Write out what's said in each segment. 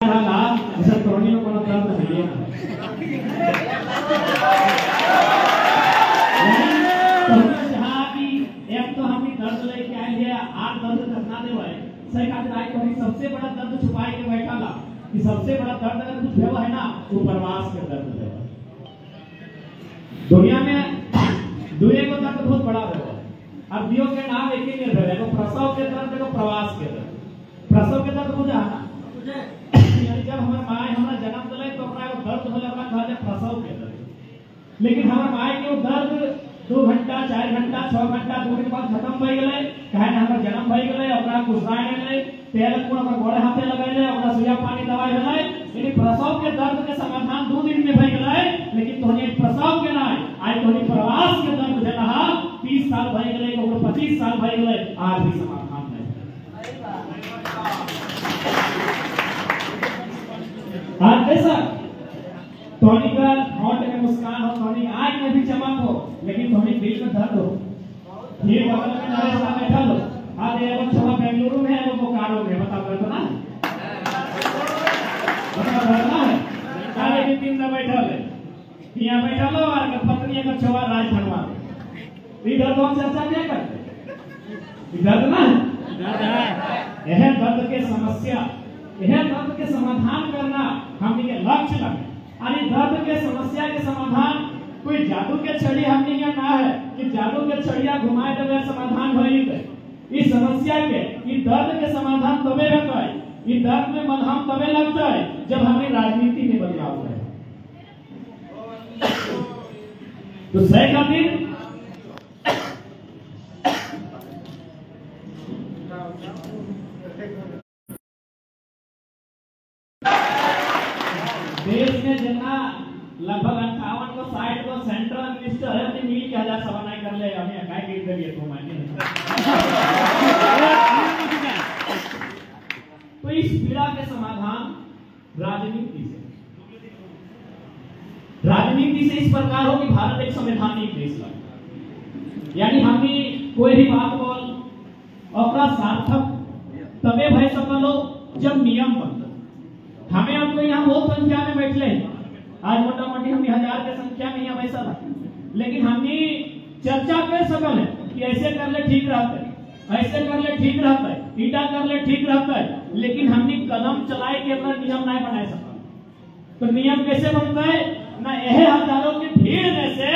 जैसे तोड़ने को ना दर्द नहीं है जहाँ की एक तो हम दर्द लेके आए हैं आठ दर्द करना दे भाई सही खातिर आई तो सबसे बड़ा दर्द छुपाए के बैठा ला कि सबसे बड़ा दर्द अगर कुछ भेवा है ना वो प्रवास के दर्द है। दुनिया में दुनिया को दर्द बहुत बड़ा है। अब दियो के नाम एक ही निर्भर है, प्रसव के दर्द को प्रवास के दर्द। प्रसव के दर्द बुझा ना जब हमारे माए हमारा जन्म दिले तो अपना दर्द होले अपना कहले प्रसव के दर्द। लेकिन हमारे माए के दर्द 2 घंटा 4 घंटा 6 घंटा 2 दिन बाद खत्म भई गेले काहे ना हमारा जन्म भई गेले ओकरा कुसाए गेले तेल कोन पर गोड़े हाथे लगाइले ओकरा सुइया पानी दवाई भेलै। यानी प्रसव के दर्द के समाधान 2 दिन में भई गेले। लेकिन तोहनी प्रसव के ना आई तोहनी प्रवास के दर्द भेला 30 साल भई गेले ओकरा 25 साल भई गेले आज भी समाधान नहीं। आज कैसा तोहनी का होंठ में मुस्कान हो, तोहनी आंख में भी चमक हो, लेकिन तोहनी दिल में दर्द हो। ये बगल में नरेश साहब बैठा लो आज एगो छवा बेंगलुरु में एगो बोकारो में बता कर ना बता ना काले के 3 में बैठा ले यहां बैठा लो और पत्नी का छवा राज भरवा इधर कौन चर्चा क्या करते इधर ना यह दर्द के समस्या यह दर्द के समाधान करना हमने के लक्ष्य लगे। अरे दर्द के समस्या के समाधान कोई जादू के छड़ी हमने यहाँ ना है कि जादू के छड़िया घुमाए देवे समाधान भइल। इस समस्या के इस दर्द के समाधान तबे होता है, इस दर्द में मलहम तबे लगता है जब हमें राजनीति में बदलाव है। तो सही खातिर देश में जितना लगभग 58 को 60 को सेंट्रल मिनिस्टर है अपनी मिल के 1000 सवा नहीं कर ले हमें काय गिर दे तो माने तो इस पीड़ा के समाधान राजनीति से इस प्रकार हो कि भारत एक संवैधानिक देश है। यानी हमने कोई भी बात बोल और सार्थक तबे भय सकलो जब नियम बनता। हमें अब तो यहाँ बहुत संख्या में बैठले आज मोटा मोटी हम 1000 के संख्या में यहाँ बैठा था, लेकिन हमने चर्चा कर सकल है कि ऐसे कर ले ठीक रहता है, ऐसे कर ले ठीक रहता है, ईटा कर ले ठीक रहता है, लेकिन हमने कदम चलाए के अपना नियम नहीं बना सकता। तो नियम कैसे बनता है ना यह हजारों की भीड़ में से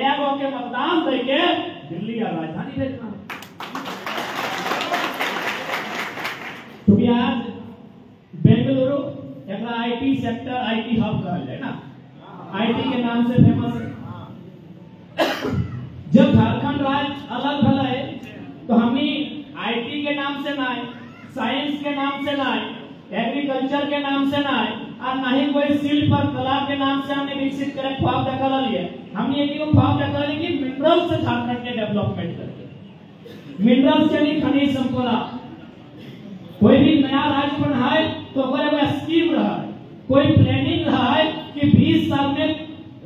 एक के मतदान देके दिल्ली या राजधानी भेजना। तो आज बेंगलुरु एक आईटी सेक्टर आईटी हब कहल जाए ना, आईटी के नाम से फेमस है। जब झारखंड राज्य अलग भला है तो हमने आईटी के नाम से ना है, साइंस के नाम से ना है, एग्रीकल्चर के नाम से ना है और ना ही कोई शिल्प और कला के नाम से हमने विकसित करे ख्वाब देखा लिए। हमने एक ख्वाब देखा लिए कि मिनरल से झारखंड के डेवलपमेंट करके मिनरल से नहीं खनिज संपदा कोई भी नया राज्य बना है तो कोई स्कीम रहा है, कोई प्लानिंग रहा है कि 20 साल में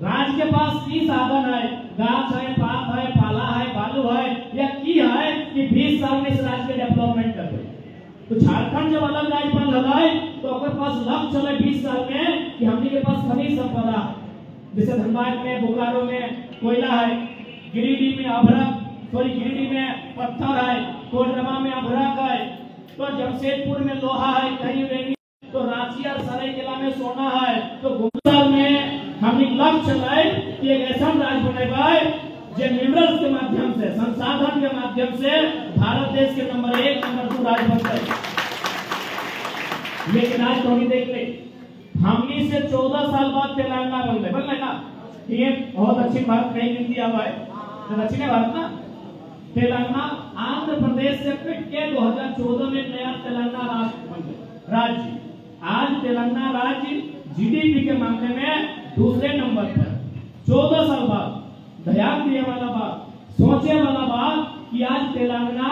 राज्य के पास की साधन है, गाछ है, पात है, पाला है, बालू है या की है कि 20 साल में इस राज्य के डेवलपमेंट कर दे। तो झारखंड जब अलग राज्य बन रहा है तो अपने पास लक्ष्य चले 20 साल में कि हमने के पास खनिज संपदा जैसे धनबाद में बोकारो में कोयला है, गिरिडीह में अभ्रक गिरिडीह में पत्थर है, कोडरमा में अभ्रक है, तो जमशेदपुर में लोहा है, कहीं रेंगी, तो रांची और सरायकेला में सोना है। तो गुजरात में हमने लक्ष्य लाए कि एक ऐसा राज्य बनेगा जो मिनरल्स के माध्यम से संसाधन के माध्यम से भारत देश के नंबर 1 नंबर 2 राज्य बनता है। लेकिन आज तो हम देख ले हमने से 14 साल बाद तेलंगाना बन गए ना, ये बहुत अच्छी बात कही गिनती अब है दक्षिण भारत ना तेलंगाना आंध्र प्रदेश से पिट के 2014 में नया तेलंगाना राष्ट्र बन गया राज्य। आज तेलंगाना राज्य जीडीपी के मामले में दूसरे नंबर पर 14 साल बाद। ध्यान दिए वाला बात, सोचे वाला बात कि आज तेलंगाना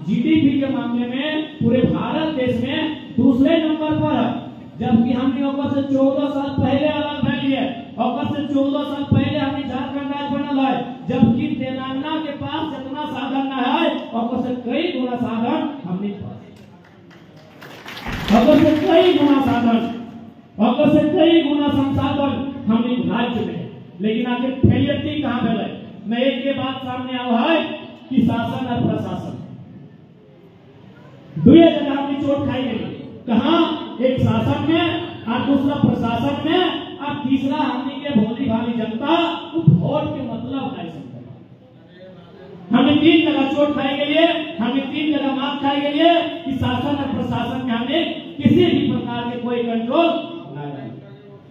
जीडीपी के मामले में पूरे भारत देश में दूसरे नंबर पर है, जबकि हमने ऊपर से 14 साल पहले अलग भैली है, ऊपर से 14 साल पहले हमने झारखंड राज्य बनल है, जबकि तेलंगाना के पास जितना साधन न है ऊपर से कई गुना साधन हमने पास, ऊपर से कई गुना साधन और से कई गुना संसाधन हमने राज्य में, लेकिन आखिर फेलियरिटी कहां भेल है? मैं एक ये बात सामने आवा है कि शासन और प्रशासन दुए जगह हमने चोट खाई गई। कहां? एक शासन में और दूसरा प्रशासन में, और तीसरा हमने के भोली भाली जनता वोट के मतलब नहीं समझ। हमें 3 जगह चोट खाई गई है, हमें 3 जगह मार खाई गई है कि शासन और प्रशासन में हमने किसी भी प्रकार के कोई कंट्रोल नहीं है।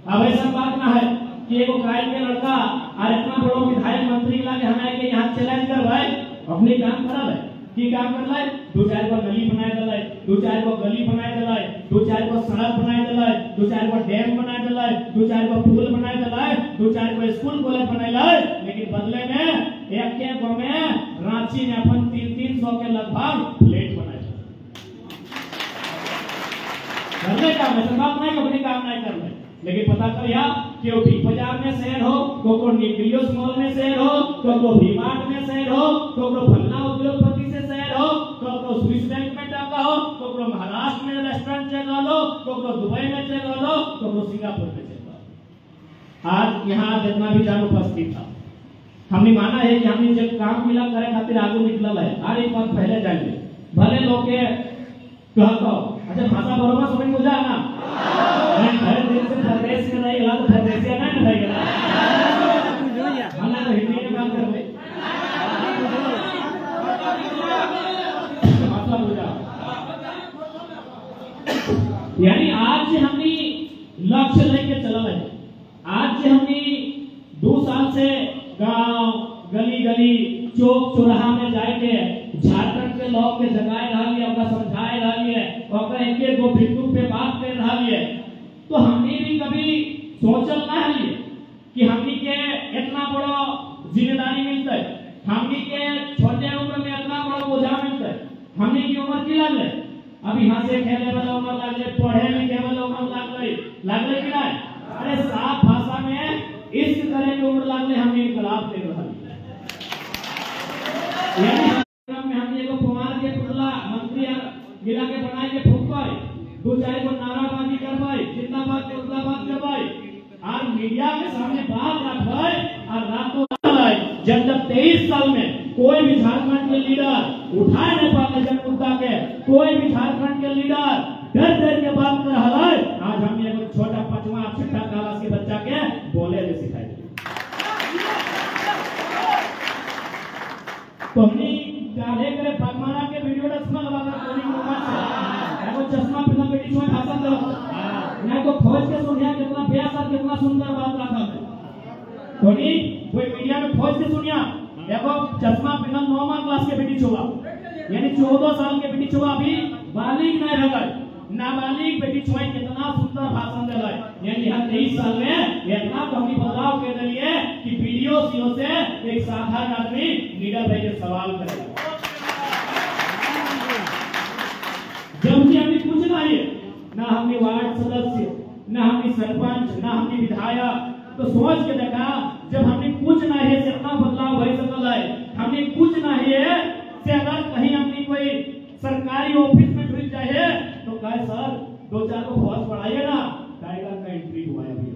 अब ऐसा बात ना है कि एगो क्राइम के लड़का और इतना बड़ो विधायक मंत्री लागे हमें के यहाँ चैलेंज कर भाई अपने काम करा है की काम कर लाए, 2-4 गो गली बनाए दलाए, 2-4 गो गली बनाए दलाए, 2-4 गो सड़क बनाए दलाए, 2-4 गो डैम बनाए दलाए, 2-4 गो पुल बनाए दलाए, 2-4 गो स्कूल कॉलेज बनाए लाए, लेकिन बदले में एक गो में रांची में अपन 300 के लगभग फ्लैट बनाए करने का मतलब बात नहीं, अपने काम नहीं कर रहे। लेकिन पता करिया कि वो बिग बाजार में शहर हो, को न्यूक्लियस मॉल में शहर हो, को वी-मार्ट में शहर हो, को फलना उद्योगपति से शहर हो, को स्विस बैंक में टाका हो, को महाराष्ट्र में रेस्टोरेंट चल लो, को दुबई में चल लो, को सिंगापुर में चल लो। आज यहाँ जितना भी जान उपस्थित था, हमने माना है कि हमने जब काम मिला करे खातिर आगे निकल है। हर एक बात पहले जानिए, भले लोग के कहता अच्छा भाषा बरोबर समझ में जाए ना, हर दिन से प्रदेश में नहीं तो प्रदेशिया नहीं ना रहेगा, हमने तो हिंदी में काम कर ले भाषा बुझा। यानी आज से हमने लक्ष्य लेके चला है। आज से हमने 2 साल से गांव गली गली चौक चौराहा में जाके झारखंड के लोग के जगाए रही है, समझाए रही है, और इनके दो बिंदु पे बात कर रही है। तो हमने भी कभी सोचल ना है कि हमने के इतना बड़ा जिम्मेदारी मिलता है, हमने के छोटे उम्र में इतना बड़ा बोझा मिलता है। हमने की उम्र की लग है, अब यहाँ से खेले वाला उम्र लग गए, पढ़े लिखे वाला उम्र लग गई कि नहीं? अरे साफ भाषा में इस तरह की उम्र लग गई, हमने इनकलाब दे रहा हमने को कुमार के पुतला मंत्री गिला के बनाए के फूक पाए, 2-4 को नाराबाजी कर पाए, जिंदाबाद के उतलाबाद कर पाए, और मीडिया के सामने बात रख पाए, और रातों जब 23 साल में कोई भी झारखंड के लीडर उठाए नहीं पाते जन मुद्दा के, कोई भी झारखंड के लीडर डर के बात कर रहा है। आज हमने एक छोटा 5वां 6ठा क्लास के बच्चा के बोले ले सिखाई। तो हमने काले करे पगमाना के वीडियो चश्मा लगाकर कोनी मोबाइल से एगो चश्मा पहना बेटी छोड़ भाषण दो ना को खोज के सुनिया कितना प्यार और कितना सुंदर बात रखा है। कोनी कोई मीडिया में खोज के सुनिया एगो चश्मा पहना 9वां क्लास के बेटी छोड़ा, यानी 14 साल के बेटी छोड़ा, अभी बालिग नहीं रह गई, नाबालिग बेटी छोड़ा कितना सुंदर भाषण दे रहा है। यानी यहां 23 साल में इतना गंभीर बदलाव के लिए कि वीडियो सीओ से एक साधारण आदमी लीडर भाई के सवाल करेगा। जब कि हमने कुछ नहीं है, ना हमने वार्ड सदस्य, ना हमने सरपंच, ना हमने विधायक, तो सोच के देखा जब हमने कुछ नहीं है कितना बदलाव हो सकता है। हमने कुछ नहीं है से अगर कहीं हमने कोई सरकारी ऑफिस में ढुक जाए तो कहे सर 2-4 को फौज बढ़ाइए ना, टाइगर का एंट्री हुआ है अभी।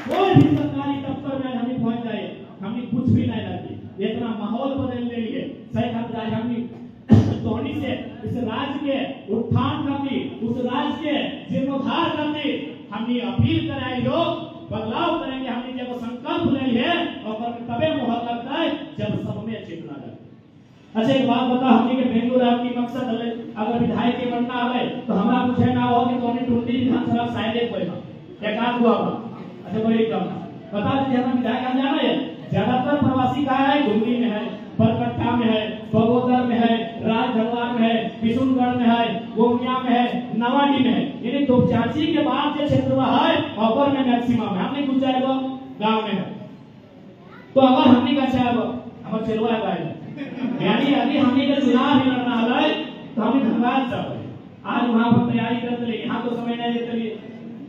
कोई भी सरकारी दफ्तर में हमने पहुंच जाए, हमने कुछ भी नहीं लगी, इतना माहौल बदल ले लिए। सही आज हमने धोनी से इस राज्य के उत्थान करनी, उस राज्य के जीर्णोद्धार करनी, हमने अपील कराई लोग बदलाव करेंगे। हमने जब संकल्प ले लिए और तबे मोहर लगता है जब सब में चेतना जाए। अच्छा एक बात बता, हमने के बेंगलुरु आपकी मकसद है अगर विधायक के बनना है तो हमारा पूछे ना हो कि कौन टूटी विधानसभा शायद एक कोई क्या काम हुआ। अच्छा कोई कम बता दीजिए, हमें विधायक जाना है। ज्यादातर प्रवासी कहाँ है? डुमरी में है, बरकट्टा में है, बगोदर में है, राजधनवार में है, किशुनगढ़ में है, गोमिया में है, नवाडी में है। यानी तो चाची के बाद जो क्षेत्र में है और में मैक्सिमम है, हमने कुछ जाएगा गांव में है। तो अगर हमने का चाहे हमारे चलवा है, यानी अभी हमने का चुनाव ही लड़ना है तो हमें धनबाद जाओ। आज वहां पर तैयारी करते लिए यहाँ तो समय नहीं देते लिए,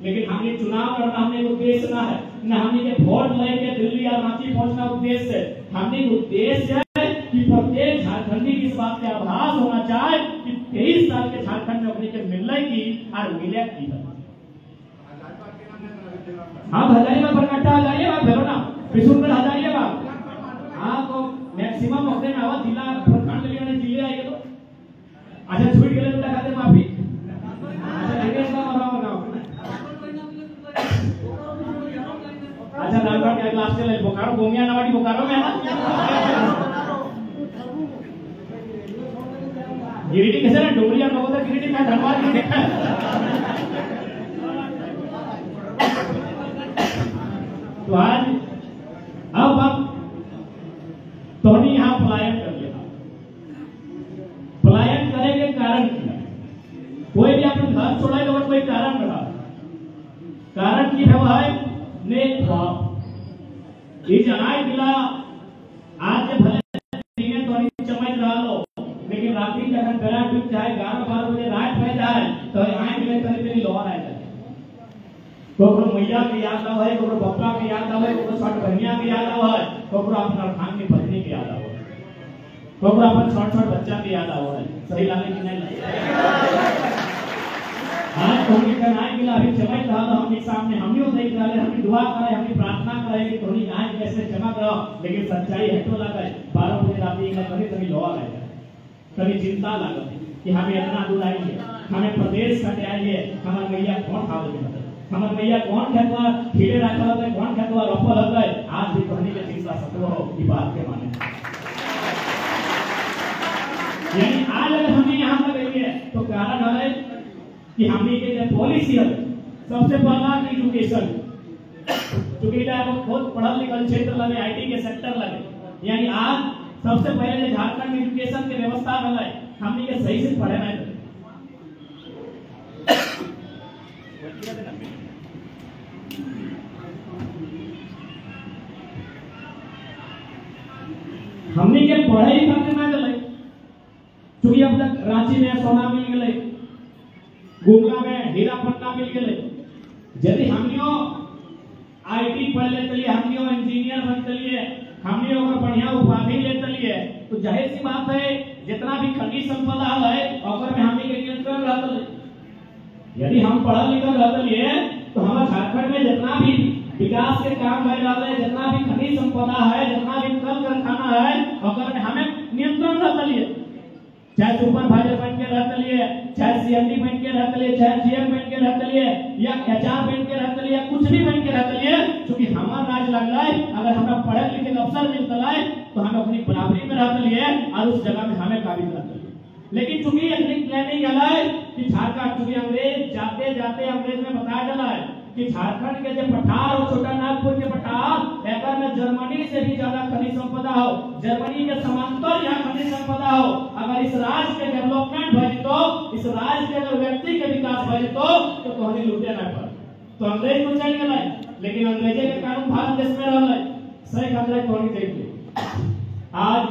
लेकिन हमने चुनाव लड़ना हमने उद्देश्य ना है, न हमने के वोट लेके दिल्ली और रांची पहुंचना उद्देश्य है। हमने उद्देश्य है कि प्रत्येक झारखंडी की इस बात का आभास होना चाहिए कि 23 साल के झारखंड में अपने के मिल रही की और मिले की हाँ हजारीबाग बरकाटा हजारीबाग भेलो ना पिसुनगढ़ हजारीबाग हाँ तो मैक्सिमम होते ना आवाज जिला प्रखंड लिए ने जिले आएंगे तो अच्छा छूट गए तो लगा दे माफी अच्छा लेके इसका मराव गांव अच्छा लालगढ़ के लास्ट ले बोकारो गोमिया नवाडी बोकारो में है ना गिरिटी कैसे ना डोंगरिया लोगों का गिरिटी का धनबाद तो आज अब धोनी यहाँ पलायन कर लिया। पलायन करे के कारण क्या? कोई भी अपने घर छोड़ा तो कोई कारण रहा। कारण की है नेक ख्वाब ये जनाई दिला आज के भले दिन धोनी चमक रहा लो लेकिन रात्रि जब बेला डूब जाए 11-12 बजे रात हो जाए तो आए मिले करीब लोहर आ जाए कोकरो मैया के याद आवे है कोकरो बप्पा के याद आवे कोकरो छोट बहनिया के याद आवे है कोकरो अपना भांग की पत्नी के याद आवे कोकरो अपन छोट बच्चा के याद आवे सही लागे कि नहीं आज धोनी का नाम मिला अभी चमक रहा था हमके सामने हम ही देख रहे हम दुआ करे हम प्रार्थना करे कि धोनी आज कैसे चमक रहा लेकिन सच्चाई हटो लगा 12 बजे रात में कभी लोहा आएगा कभी चिंता लगा कि हमें इतना दूर आएंगे हमें प्रदेश कटे आएंगे हमारे मैया कौन खावे हमारे मैया कौन खेतवा खीरे रखा होता है कौन खेतवा रोपल होता है आज भी कहने के चिंता सत्व हो की बात के माने यानी आज अगर हमने यहाँ पर गई है तो कारण है कि हमने के जो पॉलिसी है सबसे पहला एजुकेशन क्योंकि बहुत पढ़ा लिखा क्षेत्र लगे आईटी के सेक्टर लगे यानी आज सबसे पहले झारखंड में एजुकेशन की व्यवस्था है हमने के सही से पढ़े नहीं हमने के पढ़ाई करने में चले क्योंकि अब तक रांची में सोना मिल गए गुमला में हीरा पन्ना मिल गए यदि हमनियो आईटी पढ़ ले चलिए हमनियो इंजीनियर बन चलिए हमनियो अगर बढ़िया उपाधि ले चलिए तो जाहिर सी बात है जितना भी खनिज संपदा है अगर में हमें के नियंत्रण रहते यदि हम पढ़ा लिखा रहते तो हमारे झारखंड में जितना भी विकास के काम हो रहा है जितना भी खनिज संपदा है जितना भी कल कारखाना है अगर हमें नियंत्रण रहता लिए चाहे सुपरवाइजर बन के रहता लिए चाहे सीएमडी बन के रहता लिए चाहे जीएम बन के रहता लिए या एचआर बन के रहता लिए कुछ भी बन के रहता लिए क्योंकि हमारा राज लग रहा है अगर हमें पढ़े लिखे अफसर मिलता है तो हमें अपनी बराबरी में रहता लिए और उस जगह में हमें काबिज रहता लिए लेकिन चूंकि अपनी प्लानिंग अलग है कि झारखंड चूंकि अंग्रेज जाते जाते अंग्रेज में बताया चला है कि झारखंड के जो पठार और छोटा नागपुर के पठार एकर में जर्मनी से भी ज्यादा खनिज संपदा हो जर्मनी के समांतर यहाँ खनिज संपदा हो अगर इस राज्य के डेवलपमेंट भज तो इस राज्य के अगर व्यक्ति के विकास भज तो कहनी लूटे ना पड़े तो अंग्रेज को चल गया लेकिन अंग्रेजे के कानून भारत देश में रहा सही अंग्रेज कहनी देखिए आज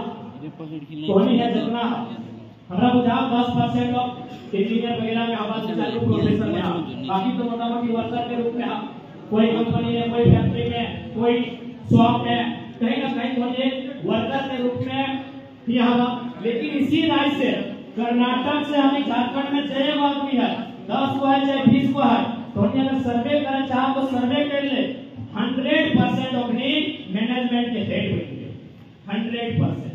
कहनी है जितना हमारा बुझा 10% ऑफ इंजीनियर वगैरह में हमारे चालू प्रोफेसर में बाकी तो मोटामोटी वर्कर के रूप में कोई कंपनी में कोई फैक्ट्री में कोई शॉप में कहीं ना कहीं मुझे वर्कर के रूप में यहाँ लेकिन इसी राज्य से कर्नाटक से हमें झारखंड में 6 आदमी है 10 को है चाहे 20 को है तो अगर सर्वे करना चाहो तो सर्वे कर ले 100% अपनी मैनेजमेंट के हेड बनेंगे 100%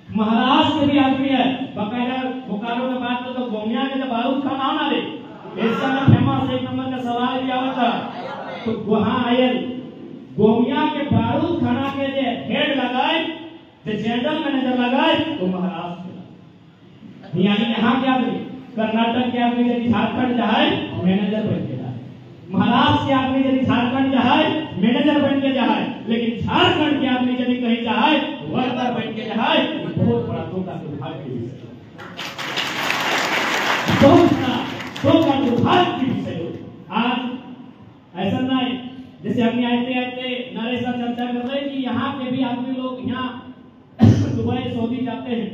महाराष्ट्र के भी आदमी है बकायदा बोकारो में बात तो गोमिया के जब बारूद खाना होना रे ऐसा में फेमस एक नंबर का सवाल भी आवा था तो वहां आयल गोमिया के बारूद खाना के जे हेड लगाए जो जनरल मैनेजर लगाए तो महाराष्ट्र यानी यहाँ के आदमी कर्नाटक के आदमी यदि झारखंड जाए मैनेजर बन के जाए महाराष्ट्र के आदमी यदि झारखंड जाए मैनेजर बन के जाए लेकिन झारखंड के आदमी यदि कहीं जाए वर्कर बन के जाए बहुत बड़ा धोखा दुर्भाग्य की विषय बहुत बड़ा धोखा दुर्भाग्य की विषय आज ऐसा नहीं जैसे हमने आते आते नरेश सर चर्चा कर रहे कि यहाँ के भी आदमी लोग यहाँ दुबई सऊदी जाते हैं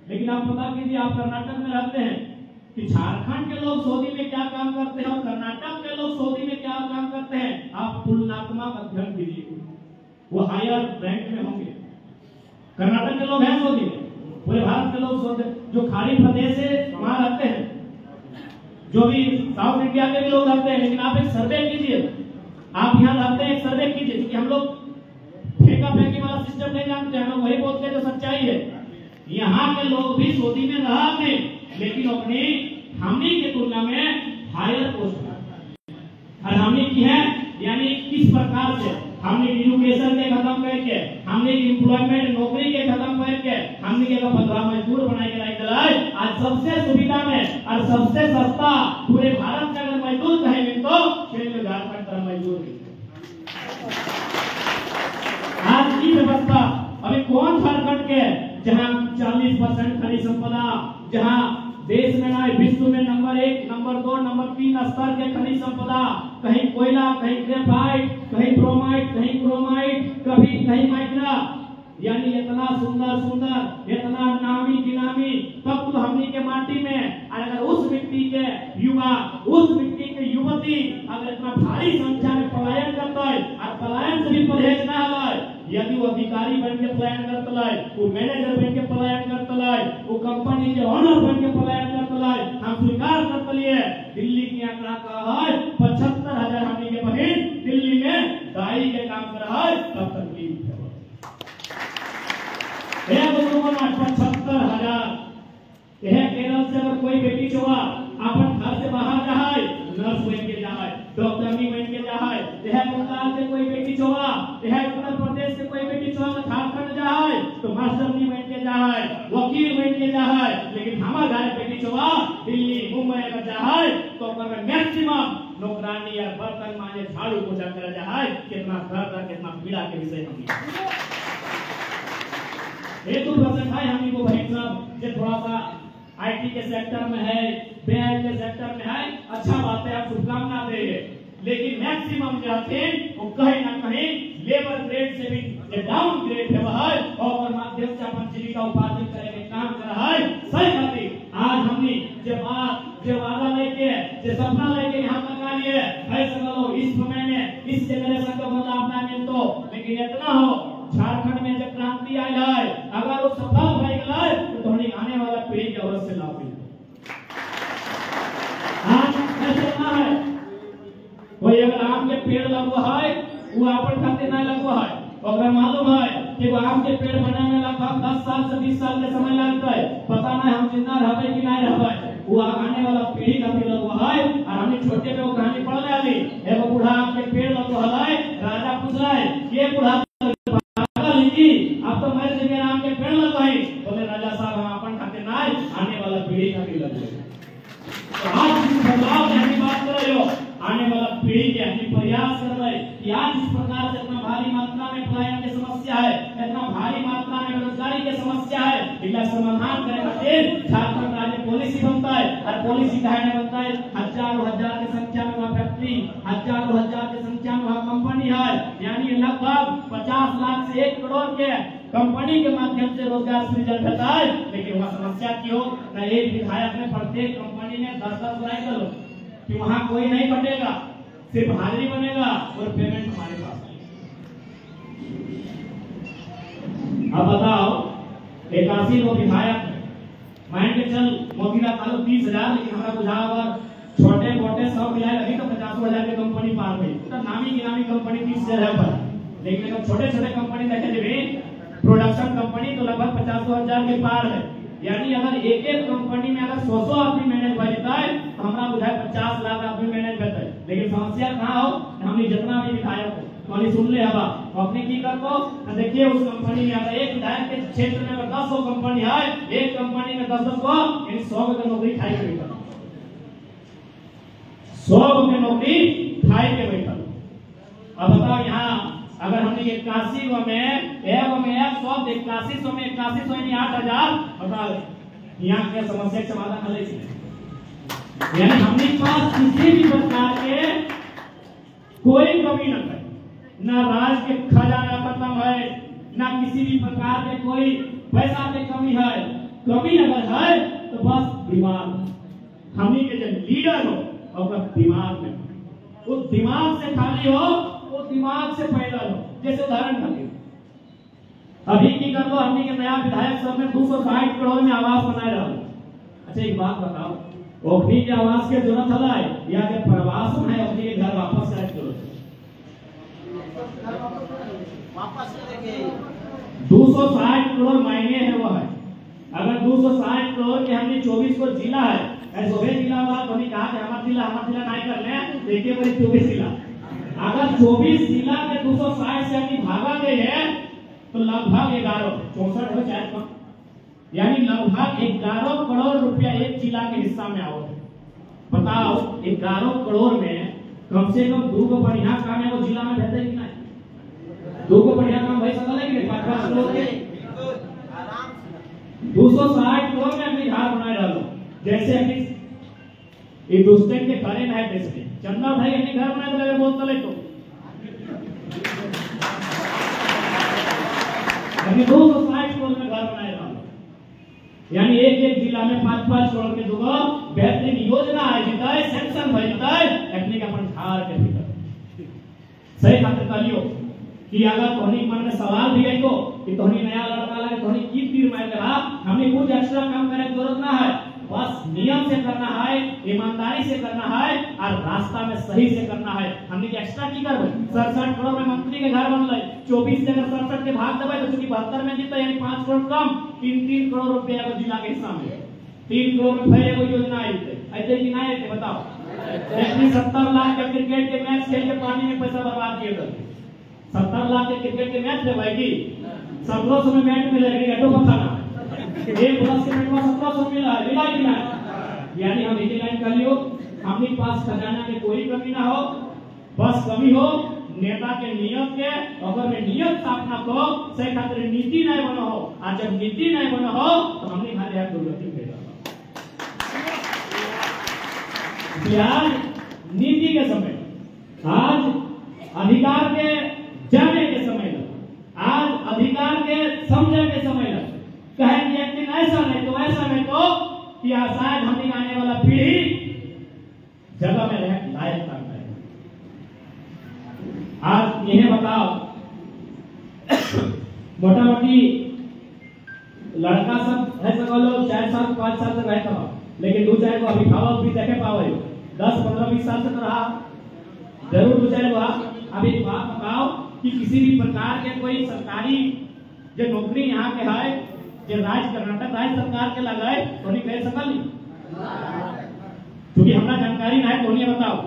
लेकिन आप पता कीजिए आप कर्नाटक में रहते हैं कि झारखंड के लोग सऊदी में क्या काम करते हैं और कर्नाटक के लोग सऊदी में क्या काम करते हैं आप तुलनात्मक अध्ययन कीजिए वो हायर रैंक में होंगे कर्नाटक के लोग हैं सऊदी में पूरे भारत के लोग जो खाड़ी प्रदेश है वहां रहते हैं जो भी साउथ इंडिया के भी लोग रहते हैं, लेकिन आप एक सर्वे कीजिए, आप यहाँ रहते हैं, एक सर्वे कीजिए, क्योंकि हम लोग फेंका फेंकी वाला सिस्टम नहीं जानते, हम लोग वही बोलते हैं जो सच्चाई है। यहाँ के लोग भी सऊदी में रहा थे, लेकिन अपनी हमनी की तुलना में हायर पोस्ट और हमने की है, यानी किस प्रकार से हमने एजुकेशन के खत्म करके, हमने एम्प्लॉयमेंट नौकरी के खत्म करके, हमने के 15 मजदूर बनाए के लायक दिलाए। आज सबसे सुविधा में और सबसे सस्ता पूरे भारत में अगर मजदूर कहेंगे तो केंद्र झारखंड का मजदूर आज की व्यवस्था। अभी कौन झारखंड के जहाँ 40% खनिज संपदा, जहाँ देश में ना विश्व में नंबर 1, नंबर 2, नंबर 3 स्तर के खनिज संपदा, कहीं कोयला, कहीं ग्रेफाइट, कहीं ब्रोमाइट, कहीं क्रोमाइट, कहीं माइक्रा, यानी इतना सुंदर सुंदर, इतना नामी गिनामी तब तो हमनी के माटी में। और अगर उस मिट्टी के युवा, उस मिट्टी के युवती अगर इतना भारी संख्या में पलायन करता है, और पलायन से भी परहेज ना है, यदि वो अधिकारी बन के पलायन करता है, वो मैनेजर बन के पलायन करता है, वो कंपनी के ऑनर बन के पलायन करता है, हम स्वीकार करते लिए दिल्ली की आंकड़ा का है 75,000 हमनी के बहन दिल्ली में दाई के काम कर रहा है, तब तक की 75,000। यह केरल से अगर कोई बेटी छुआ अपन घर से बाहर जाए, नर्स बन के जाए, डॉक्टरनी बन के जाए, यह बंगाल से कोई बेटी छुआ, यह उत्तर प्रदेश से कोई बेटी छुआ झारखंड जाए तो मास्टरनी बन के जाए, वकील बन के जाए। लेकिन हमारे घर बेटी छुआ दिल्ली मुंबई अगर जाए तो अगर मैक्सिमम नौकरानी या बर्तन मांजे झाड़ू पोछा कर जाए, कितना दर्द, कितना पीड़ा के विषय हम हेतु प्रसंग है हमनी को भाई साहब, जो थोड़ा सा आईटी के सेक्टर में है, बैंक के सेक्टर में है, अच्छा बात है, आप शुभकामना देंगे। लेकिन मैक्सिमम जो थे वो कहीं ना कहीं लेबर ग्रेड से भी डाउन ग्रेड है वह, और माध्यम से अपन जीविका उपार्जन करने काम कर रहा है। सही बात है। आज हमने जो वादा लेके, जो सपना लेके यहाँ लगा लिए ऐसे लोग इस समय में इस जनरेशन का बदलाव अपना मिल तो, लेकिन इतना हो झारखंड में जब क्रांति आई है, अगर वो सफल हो गए तो हमारी आने वाला पीढ़ी के अवश्य लाभ मिले। आज ऐसे ना है कोई अगर आम के पेड़ लगवा है, वो अपन खाते ना लगवा है, अगर मालूम है कि वो आम के पेड़ बनाने में लगभग 10 साल से 20 साल के समय लगता है, पता नहीं हम जिंदा रहते कि नहीं रहते, वो आने वाला पीढ़ी का पेड़ लगवा है। और हमने छोटे पे वो कहानी पढ़ ले अभी, एगो बूढ़ा आम के पेड़ लगवा है, राजा पूछ रहा है ये बूढ़ा आप तो मेरे जगह आम के पेड़ लगवाए, बोले राजा साहब हम अपन खाते ना, आने वाला पीढ़ी का भी लगवाए। तो आज इस बदलाव की हम बात कर रहे हो, आने वाला पीढ़ी के हम प्रयास कर रहे हैं कि आज इस प्रकार से इतना भारी मात्रा में पलायन की समस्या है, इतना भारी मात्रा में बेरोजगारी की समस्या है, इसका समाधान करने खातिर झारखंड राज्य पॉलिसी बनता है। और पॉलिसी कहने बनता है हजारों हजार की संख्या में वहाँ फैक्ट्री, हजारों हजार की संख्या में वहाँ कंपनी है, यानी लगभग 50 लाख से 1 करोड़ के कंपनी के माध्यम से रोजगार सृजन करता है। लेकिन वहाँ समस्या की हो न, एक विधायक में प्रत्येक कंपनी में 10-10 राइफल हो कि वहाँ कोई नहीं बटेगा, सिर्फ हाजिरी बनेगा और पेमेंट हमारे पास। अब बताओ 81 लोग विधायक मान के चल मोगिला तालुक 30,000, लेकिन हमारा बुझावर छोटे मोटे सब मिलाए अभी तो 50,000 की कंपनी पार गई, तो नामी गिरामी कंपनी 30,000 पर। लेकिन अगर छोटे छोटे कंपनी देखे जब प्रोडक्शन कंपनी तो लगभग 50,000 के पार है। यानी अगर एक एक कंपनी में अगर 100 आदमी मैनेज करता है तो हमारा बुझाए 50 लाख आदमी मैनेज करता है। लेकिन समस्या कहाँ हो, हमने जितना भी विधायक हो तो सुन ले हवा तो अपने की कर को देखिए उस कंपनी में अगर एक विधायक के क्षेत्र में अगर 10 कंपनी है, एक कंपनी में 10 को यानी 100 की नौकरी खाई के बैठा, 100 की नौकरी खाई के बैठा। अब बताओ यहाँ अगर हमने 81 में 81 में 8,000 बताओ यहाँ के समस्या के समाधान है। यानी हमने पास किसी भी प्रकार के कोई कमी न है, न राज के खजाना खत्म है, न किसी भी प्रकार के कोई पैसा की कमी है। कमी अगर है तो बस दिमाग, हमने के जो लीडर हो और दिमाग में, उस दिमाग से खाली हो, वो दिमाग से पैदा हो। जैसे उदाहरण अभी की कर लो, हमने के नया विधायक सब में 260 करोड़ में आवास बनाए रहो। अच्छा एक बात बताओ, ओखनी के आवास के जरूरत हलाय या के प्रवास में ओखनी के घर वापस आए जरूरत वापस लेके 260 करोड़ मायने है वो है। अगर 260 करोड़ के हमने 24 को जिला है ऐसे जिला बात हमने कहा कि हमारा जिला नहीं कर ले देखिए भाई 24 जिला अगर 24 जिला के 260 से हमने भागा गए हैं तो लगभग 64 हो जाए कम यानी लगभग 11 करोड़ रुपया एक जिला के हिस्सा में आओ। बताओ 11 करोड़ में कम से कम 2 को बढ़िया काम है वो जिला में भेजे कि नहीं 2 को बढ़िया काम भाई सकल है कि 5-5 करोड़ के 260 करोड़ में अपनी घर बनाए डालो जैसे अपनी हिंदुस्तान के घरे में है देश में चंदा भाई अपने घर बनाए तो बोल चले तो अभी 260 करोड़ में घर बनाए डालो यानी एक जिला में 5-5 करोड़ के दूगो बेहतरीन योजना है जिताए सेक्शन भाई जिताए अपने का अपन धार के भीतर सही खातिर करियो कि अगर तोहनी मन में सवाल भी है कि तोहनी नया लड़का लगे तोहनी की तीर मार रहा हमें कुछ एक्स्ट्रा काम करने की जरूरत ना है बस नियम से करना है ईमानदारी से करना है और रास्ता में सही से करना है। हमने एक्स्ट्रा की करबे 67 करोड़ में मंत्री के घर बनले 24 से अगर 67 के भाग देबे तो चूंकि 72 में जीता यानी 5 करोड़ कम 3 करोड़ रुपया को जिला के हिस्सा में 3 करोड़ में फिर एगो योजना आई थे ऐसे कि नहीं ऐसे बताओ इतनी 70 लाख के क्रिकेट के मैच खेल के पानी में पैसा बर्बाद किए थे 70 लाख के क्रिकेट के मैच थे भाई की 1700 में मैच मिलेगा एटो बताना एक वर्ष के मैच में 1700 मिला कि ना यानी हम एक लाइन कर लियो अपने पास खजाना में कोई कमी ना हो बस कमी हो नेता के नियत के अगर में नियत साफ ना हो सही खातिर नीति नहीं बनो हो आज जब नीति नहीं बनो हो तो हमने खाली यार दुर्गति भेजा आज नीति के समय आज अधिकार के जाने के समय आज अधिकार के समझने के समय कहे कि एक दिन ऐसा नहीं तो कि शायद हमें आने वाला पीढ़ी जगह में रह लायक करना है। आज यह बताओ मोटा मोटी लड़का सब है सब लोग 4 साल 5 साल तक रहता हो लेकिन 2-4 को अभिभावक भी देखे पाओ 10-15-20 साल तक रहा जरूर 2-4 को अब एक बात बताओ कि किसी भी प्रकार के कोई सरकारी जो नौकरी यहाँ के है जो कर्नाटक राज्य सरकार के लगाए तो नहीं कह सकल क्योंकि हमारा जानकारी ना है तो नहीं बताओ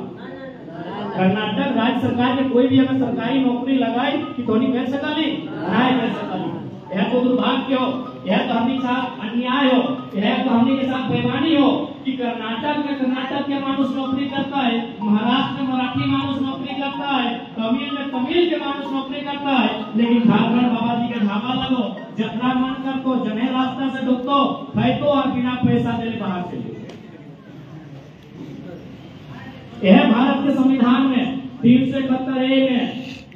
कर्नाटक राज्य सरकार के कोई भी अगर सरकारी नौकरी लगाए कि तो नहीं कह सकल नहीं कह सकल यह तो दुर्भाग्य हो यह तो हमने साथ अन्याय हो यह तो हमने के साथ बेईमानी हो कि कर्नाटक के मानुष नौकरी करता है महाराष्ट्र में मराठी मानुष नौकरी करता है तमिल में तमिल के मानुष नौकरी करता है लेकिन झारखंड बाबा जी के ढाबा लगो जतरा मन कर तो जने रास्ता से ढुकतो तो और बिना पैसा देने बाहर चले यह भारत के संविधान में 371 में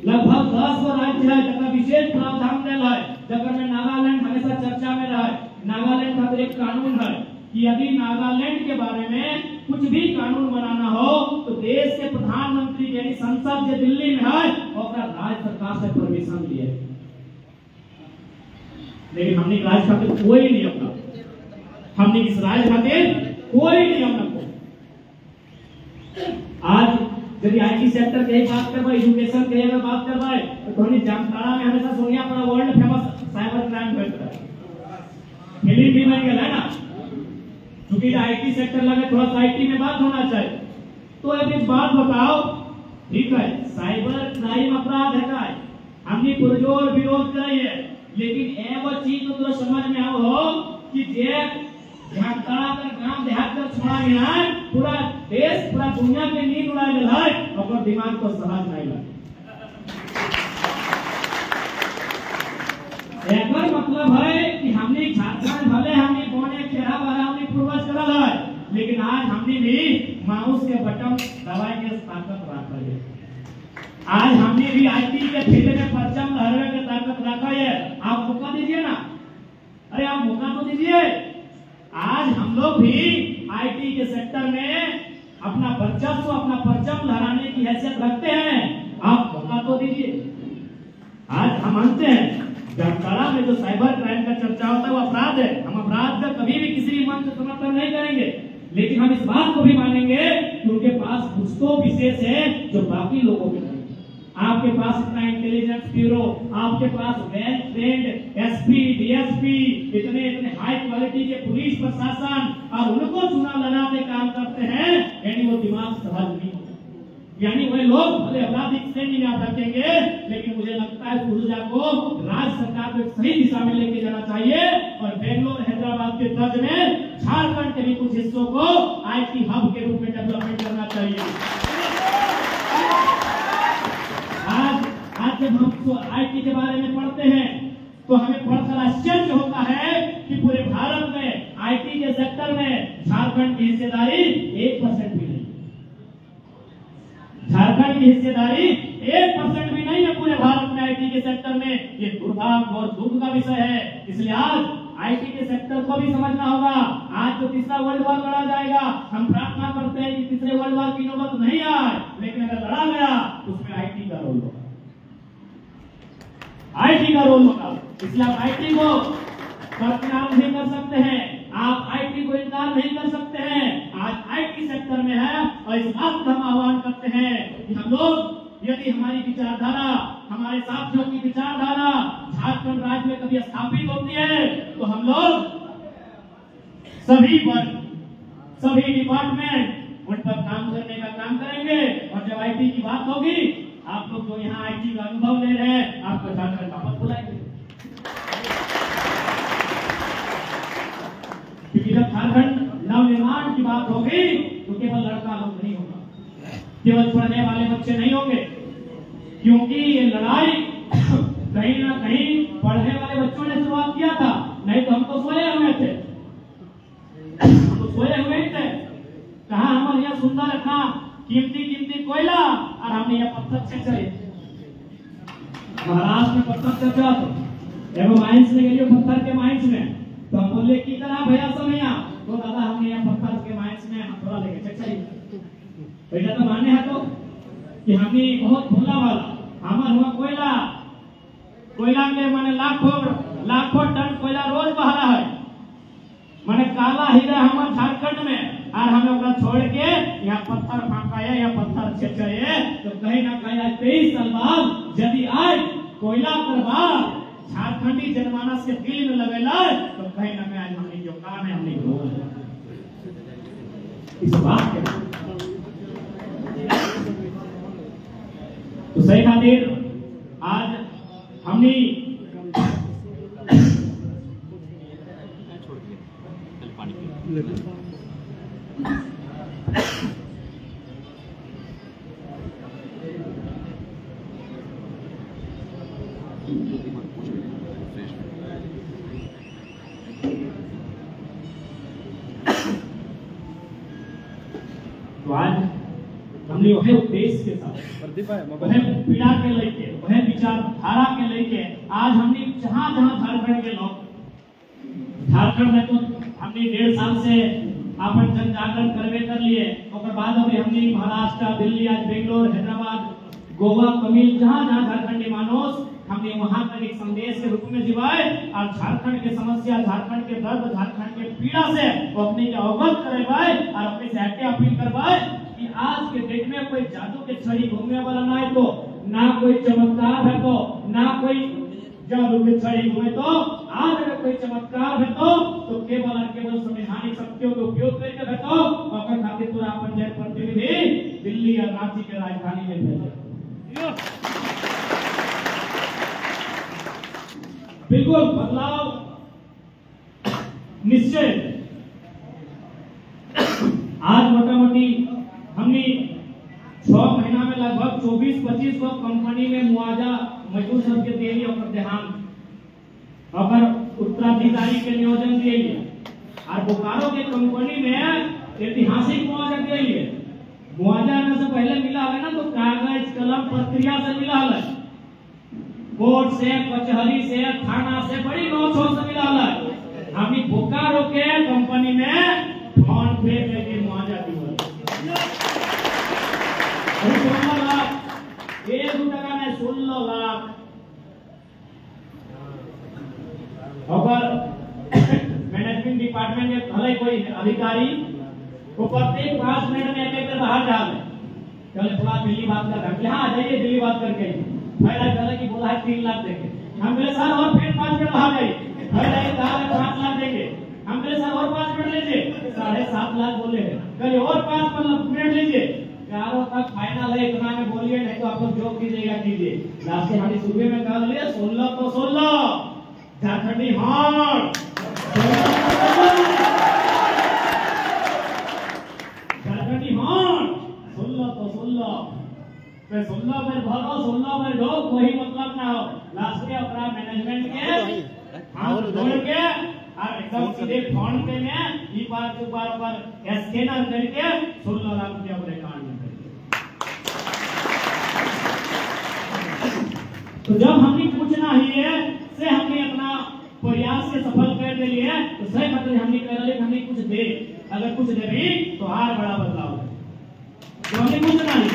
लगभग 10 राज्य है जगह विशेष प्रावधान दिया है जगह में नागालैंड हमेशा चर्चा में रहा है। नागालैंड का एक कानून है कि यदि नागालैंड के बारे में कुछ भी कानून बनाना हो तो देश के प्रधानमंत्री यानी संसद जो दिल्ली में है और राज्य सरकार से परमिशन लिए लेकिन हमने राज्य खातिर कोई नियम ना हमने इस राज्य खातिर कोई नियम ना आज यदि आईटी सेक्टर की बात करबे एजुकेशन की अगर बात करबे तो धोनी जामताड़ा में हमेशा सोनिया पर वर्ल्ड फेमस साइबर क्राइम होता है फिल्म भी बन गया है ना क्योंकि आईटी सेक्टर लगे थोड़ा सा आईटी में बात होना चाहिए तो अब एक बात बताओ ठीक है साइबर क्राइम अपराध है हमने पुरजोर विरोध कराइए लेकिन एगो चीज तो समझ में आओ हो कि जे जामताड़ा का गांव देहात कर छोड़ा गया है पूरा देश पूरा दुनिया में नींद उड़ा गया है और दिमाग को सहज नहीं लगे एकर मतलब है कि हमने झारखंड भले हमने बोने खेरा वाला हमने पूर्वज करल है लेकिन आज हमने भी माउस के बटन दबाए के ताकत रखा है आज हमने भी आईटी के फील्ड में परचम लहराने की ताकत रखा है। आप मौका दीजिए ना अरे आप मौका तो दीजिए आज हम लोग भी आईटी के सेक्टर में अपना वर्चस्व अपना परचम लहराने की हैसियत रखते हैं आप मौका तो दीजिए। आज हम मानते हैं जामताड़ा में जो साइबर क्राइम का चर्चा होता है वो अपराध है हम अपराध का कभी भी किसी भी मंच समर्थन नहीं करेंगे लेकिन हम इस बात को भी मानेंगे कि उनके पास कुछ तो विशेष है जो बाकी लोगों के नहीं। आपके पास इतना इंटेलिजेंस ब्यूरो, आपके पास वेल ट्रेंड एसपी, डीएसपी, इतने इतने हाई क्वालिटी के पुलिस प्रशासन, और उनको चुनाव लड़ाते काम करते हैं, यानी वो दिमाग सहज नहीं, यानी वे लोग भले अपराधिक श्रेणी में आ सकेंगे, लेकिन मुझे लगता है ऊर्जा को राज्य सरकार को एक सही दिशा में लेके जाना चाहिए और बेंगलोर हैदराबाद के तर्ज में झारखंड के भी कुछ हिस्सों को आईटी हब के रूप में डेवलपमेंट करना चाहिए। आज जब हम आईटी के बारे में पढ़ते हैं तो हमें पढ़कर आश्चर्य होता है कि पूरे भारत में आईटी के सेक्टर में झारखंड की हिस्सेदारी 1% भी नहीं। झारखंड की हिस्सेदारी 1% भी नहीं है पूरे भारत में आईटी के सेक्टर में। ये दुर्भाग्य और दुख का विषय है। इसलिए आज आईटी के सेक्टर को भी समझना होगा। आज तो तीसरा वर्ल्ड वॉर लड़ा जाएगा, हम प्रार्थना करते हैं कि तीसरे वर्ल्ड वॉर की नौबत नहीं आए, लेकिन अगर लड़ा गया तो उसमें आईटी का रोल होगा, आईटी का रोल होगा। इसलिए आप आईटी को बरकरार नहीं कर सकते हैं, आप आईटी को इनकार नहीं कर सकते हैं। आज आईटी सेक्टर में है और इस बात का हम आह्वान करते हैं कि हम लोग, यदि हमारी विचारधारा, हमारे साथियों की विचारधारा झारखंड राज्य में कभी स्थापित होती है तो हम लोग सभी वर्ग, सभी डिपार्टमेंट उन पर काम करने का काम करेंगे। और जब आईटी की बात होगी, आप लोग जो यहाँ आईटी का अनुभव ले रहे हैं, आपको झारखंड का मत बुलाएंगे, क्योंकि जब झारखंड नवनिर्माण की बात होगी तो केवल लड़का लोग नहीं होगा, केवल पढ़ने वाले बच्चे नहीं होंगे, क्योंकि ये लड़ाई कहीं ना कहीं पढ़ने वाले बच्चों ने शुरुआत किया था। नहीं तो हम तो सोए हुए थे, हम तो सोए हुए ही थे। कहा हमारे यहाँ सुंदर इतना कीमती कीमती कोयला और हमने यहाँ पत्थर से चले। महाराष्ट्र में पत्थर से चला तो एवं माइंस में गई पत्थर के माइंस में, तो हम बोले की तरह भैया समय यहाँ तो दादा हमने यहाँ पत्थर के माइंस में हम थोड़ा लेके चलिए। बेटा तो माने है तो कि हमने बहुत भोला वाला हमार हुआ कोयला, कोयला के माने लाखों टन कोयला रोज बह रहा है, माने काला हीरा हमारे झारखंड में, और हमें उसका छोड़ के यहाँ पत्थर फांकाया, यहाँ पत्थर छेचे, तो कहीं ना कहीं 23 साल बाद यदि आज कोयला करवा झारखंडी जनमानस के दिल में लगेला तो कहीं ना कहीं हमने जो काम है हमने इस बात के तो सही खातिर आज हमने तो आज हमने वह उद्देश्य के साथ, वह पीड़ा के लेके, वह विचारधारा के लेके आज हमने जहां जहां झारखंड के लोग, झारखंड में तो हमने 1.5 साल से अपन जन जागरण करवे कर लिए, और बाद अभी हमने महाराष्ट्र, दिल्ली, आज बेंगलोर, हैदराबाद, गोवा, तमिल, जहां जहां झारखंडी मानोस हमने वहां तक एक संदेश के रूप में जिवाए और झारखंड के समस्या, झारखंड के दर्द, झारखंड के पीड़ा से वो अपने के अवगत करवाए और अपने से हटे अपील करवाए कि आज के डेट में कोई जादू के छड़ी घूमने वाला ना है, तो ना कोई चमत्कार है, तो ना कोई जादू के छड़ी घूमे, तो आज अगर कोई चमत्कार है तो केवल और केवल संवैधानिक शक्तियों का उपयोग करके है, तो और खातिर पूरा अपन जन प्रतिनिधि दिल्ली या रांची के राजधानी में भेजे। बिल्कुल बदलाव निश्चय। आज मोटा मोटी हमने 6 महीना में लगभग 24-25 कंपनी में मुआवजा मजदूर सब के दिए और देहांत और उत्तराधिकारी के नियोजन दिए, और बोकारो के कंपनी में ऐतिहासिक मुआवजा दिए। मुआवजा में से पहले मिला है ना, तो कागज कलम प्रक्रिया से मिला है, कोर्ट से, कचहरी से, थाना से, बड़ी नौछोड़ से मिला है। हमने बोकारो के कंपनी में फोन पे करके मुआवजा दिया, 16 लाख, 1 टका में 16 लाख। अगर मैनेजमेंट डिपार्टमेंट में भले कोई अधिकारी वो प्रत्येक 5 मिनट में एक बाहर जा रहे चले थोड़ा दिल्ली बात कर रहे हाँ जाइए दिल्ली बात करके पहला चले कि बोला है 3 लाख देंगे हम बोले सर और फिर 5 मिनट बाहर जाइए पहला ये कहा है 5 लाख देंगे हम बोले सर और 5 मिनट लीजिए 7.5 लाख बोले हैं कल और 5 मिनट लीजिए 11 तक फाइनल है इतना में बोलिए नहीं तो आप लोग जो कीजिएगा कीजिए लास्ट में हमारी सुबह में कहा लिए 16 तो 16 झारखंडी हार्ट झारखंडी हार्ट 16 तो 16 फिर 16 में भरो 16 में दो कोई मतलब ना हो लास्ट में अपना मैनेजमेंट के हाथ जोड़ के और एकदम सीधे फोन पे में ई बार दो बार पर स्कैनर करके 16 लाख रुपया अपने अकाउंट में तो जब हमने पूछना ही है से हमने अपना प्रयास से सफल कर दे लिए तो सही मतलब हमने कह रहे हमने कुछ दे अगर कुछ दे भी तो हार बड़ा बदलाव है तो हमने पूछना ही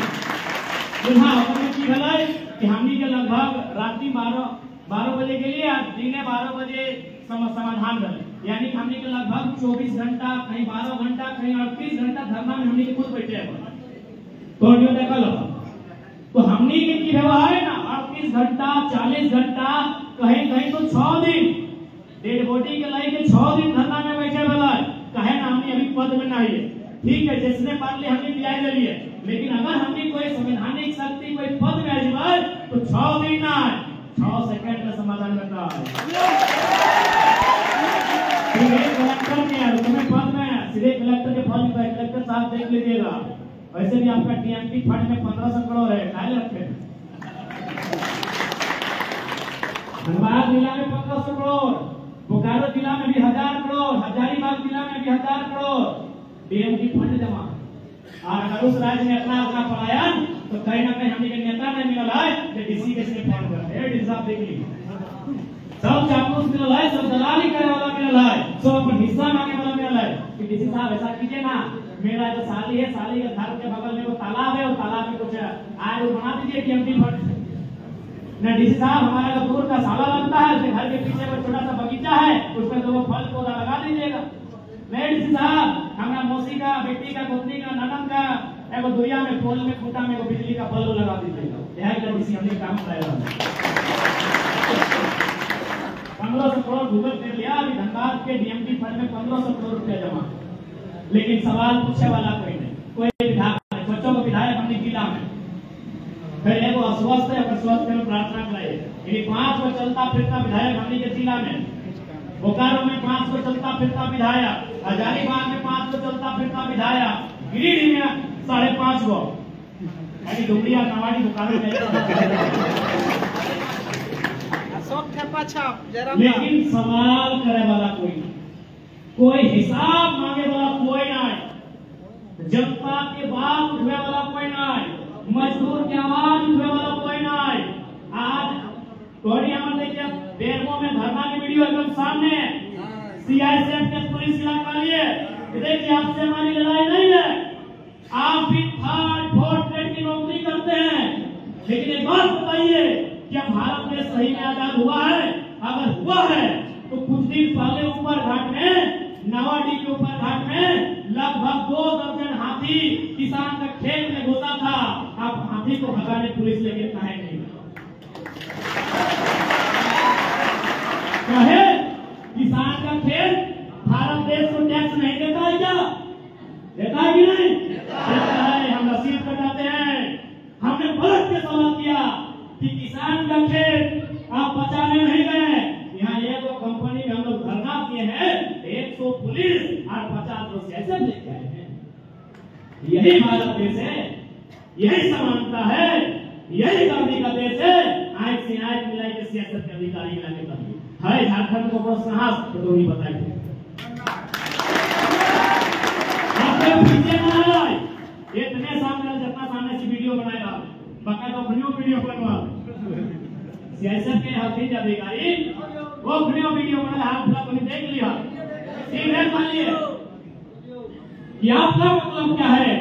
तो हाँ हमने की भलाई कि हमने के लगभग रात्रि 12 बजे के लिए दिन 12 बजे समाधान करे यानी हमने के लगभग 24 घंटा कहीं 12 घंटा कहीं 38 घंटा धरना में हमने के खुद बैठे हैं तो जो देखा लो तो हमने की व्यवहार है ना 38 घंटा 40 घंटा कहीं कहीं तो 6 दिन डेड बॉडी के लाई के 6 दिन धरना में बैठे वाला है कहे ना हमने अभी पद में नहीं है ठीक है जिसने पार ले हमने दिया ले लिए लेकिन अगर हमने कोई संवैधानिक शक्ति कोई पद में आ जाए तो 6 दिन ना 6 सेकंड में समाधान करता है कलेक्टर के तुम्हें पद में सीधे कलेक्टर के पद पर कलेक्टर साहब देख लीजिएगा वैसे भी आपका टीएमटी फंड में 1500 करोड़ है काय रखे धनबाद जिला में 1500 करोड़ बोकारो जिला में भी 1000 करोड़ हजारीबाग जिला में भी 1000 करोड़ टीएमटी फंड जमा और अगर उस राज्य में अपना पलायन तो कहीं ना कहीं हमने के नेता ने मिला है कि डीसी के से फोन करते हैं डीसी साहब देख लीजिए सब चापलूस मिला है सब दलाली करे वाला मिला है सब अपन हिस्सा मांगे वाला मिला है कि डीसी साहब ऐसा कीजिए ना मेरा जो साली है साली के घर के बगल में वो तालाब है और तालाब में कुछ आय वो बना दीजिए टीएमटी फंड ना डीसी साहब हमारा जो दूर का साला लगता है उसके घर के पीछे वो छोटा सा बगीचा है उसमें तो वो फल पौधा लगा दीजिएगा नहीं डीसी साहब हमारा मौसी का बेटी का गोतनी का ननद का एगो दुनिया में पोल में खूंटा में वो बिजली का बल्ब लगा दीजिएगा यह क्या डीसी हमने काम कराया 1500 करोड़ गूगल कर लिया अभी धनबाद के डीएमटी फंड में 1500 करोड़ रुपया जमा लेकिन सवाल पूछने वाला कोई नहीं कोई विधायक नहीं सोचो को विधायक हमने जिला में फिर एगो अस्वस्थ है स्वस्थ में प्रार्थना कराई यानी 5 को चलता फिरता विधायक हमने के जिला में बोकारो में 5 को चलता फिरता विधायक हजारीबाग में 5 को चलता फिरता विधायक गिरिडीह में 5.5 को यानी डुमरिया नवाड़ी बोकारो में लेकिन सवाल करे वाला कोई नहीं कोई हिसाब मांगे वाला कोई नहीं जनता के बात उठने वाला कोई नहीं मजदूर की आवाज उठने वाला कोई नहीं आज थोड़ी हम देखिए बेरमो में धरना की वीडियो एकदम सामने सीआईएसएफ के पुलिस इलाका लिए देखिए आपसे हमारी लड़ाई नहीं है आप भी थर्ड फोर्थ ग्रेड की नौकरी करते हैं लेकिन एक बात बताइए क्या भारत देश सही में आजाद हुआ है अगर हुआ है तो कुछ दिन पहले ऊपर घाट में नवाडी के ऊपर घाट में लगभग 2 दर्जन हाथी किसान का खेत में घुसा था अब हाथी को भगाने पुलिस लेके कहे नहीं कहे किसान का खेत भारत देश को टैक्स नहीं देता है क्या देता है कि नहीं देता है हम रसीद कटाते हैं हमने पलट के सवाल किया कि किसान का खेत आप बचाने नहीं गए यहाँ एक कंपनी में हम लोग धरना किए हैं 100 पुलिस और 50 लोग ऐसे लेके आए हैं यही भारत देश है यही समानता है यही गांधी का देश है आज से आज मिलाई के सियासत के अधिकारी मिलाने का है झारखंड को बहुत साहस तो नहीं बताइए आपके पीछे ना आए इतने सामने जितना सामने से वीडियो बनाएगा बाकायदा वीडियो बनवा सियासत के हकीम अधिकारी वो वीडियो बना हाथ पूरा कोई देख लिया सीधे मान लिए कि आपका मतलब क्या है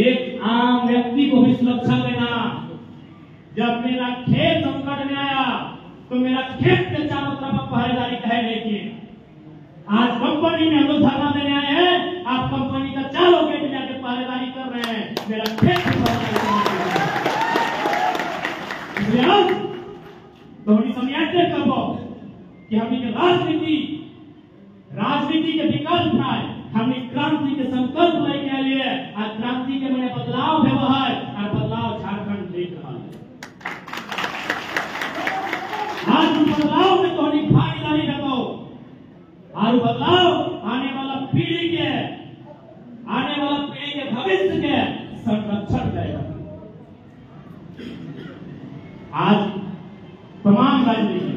एक आम व्यक्ति को भी सुरक्षा देना जब मेरा खेत संकट में आया तो मेरा खेत के चारों तरफ पहरेदारी कहे लेकिन आज कंपनी में हम लोग धरना देने आए हैं आप कंपनी का चारों गेट जाके पहरेदारी कर रहे हैं, मेरा खेत तो हम समझते कब कि हम राजनीति के विकल्प है, हमने क्रांति के संकल्प लेके लिए और क्रांति के मैंने बदलाव व्यवहार और बदलाव झारखंड देख रहा है। आज बदलाव में तो भागीदारी रखो और बदलाव आने वाला पीढ़ी के भविष्य के संरक्षण करेगा। आज तमाम राजनीति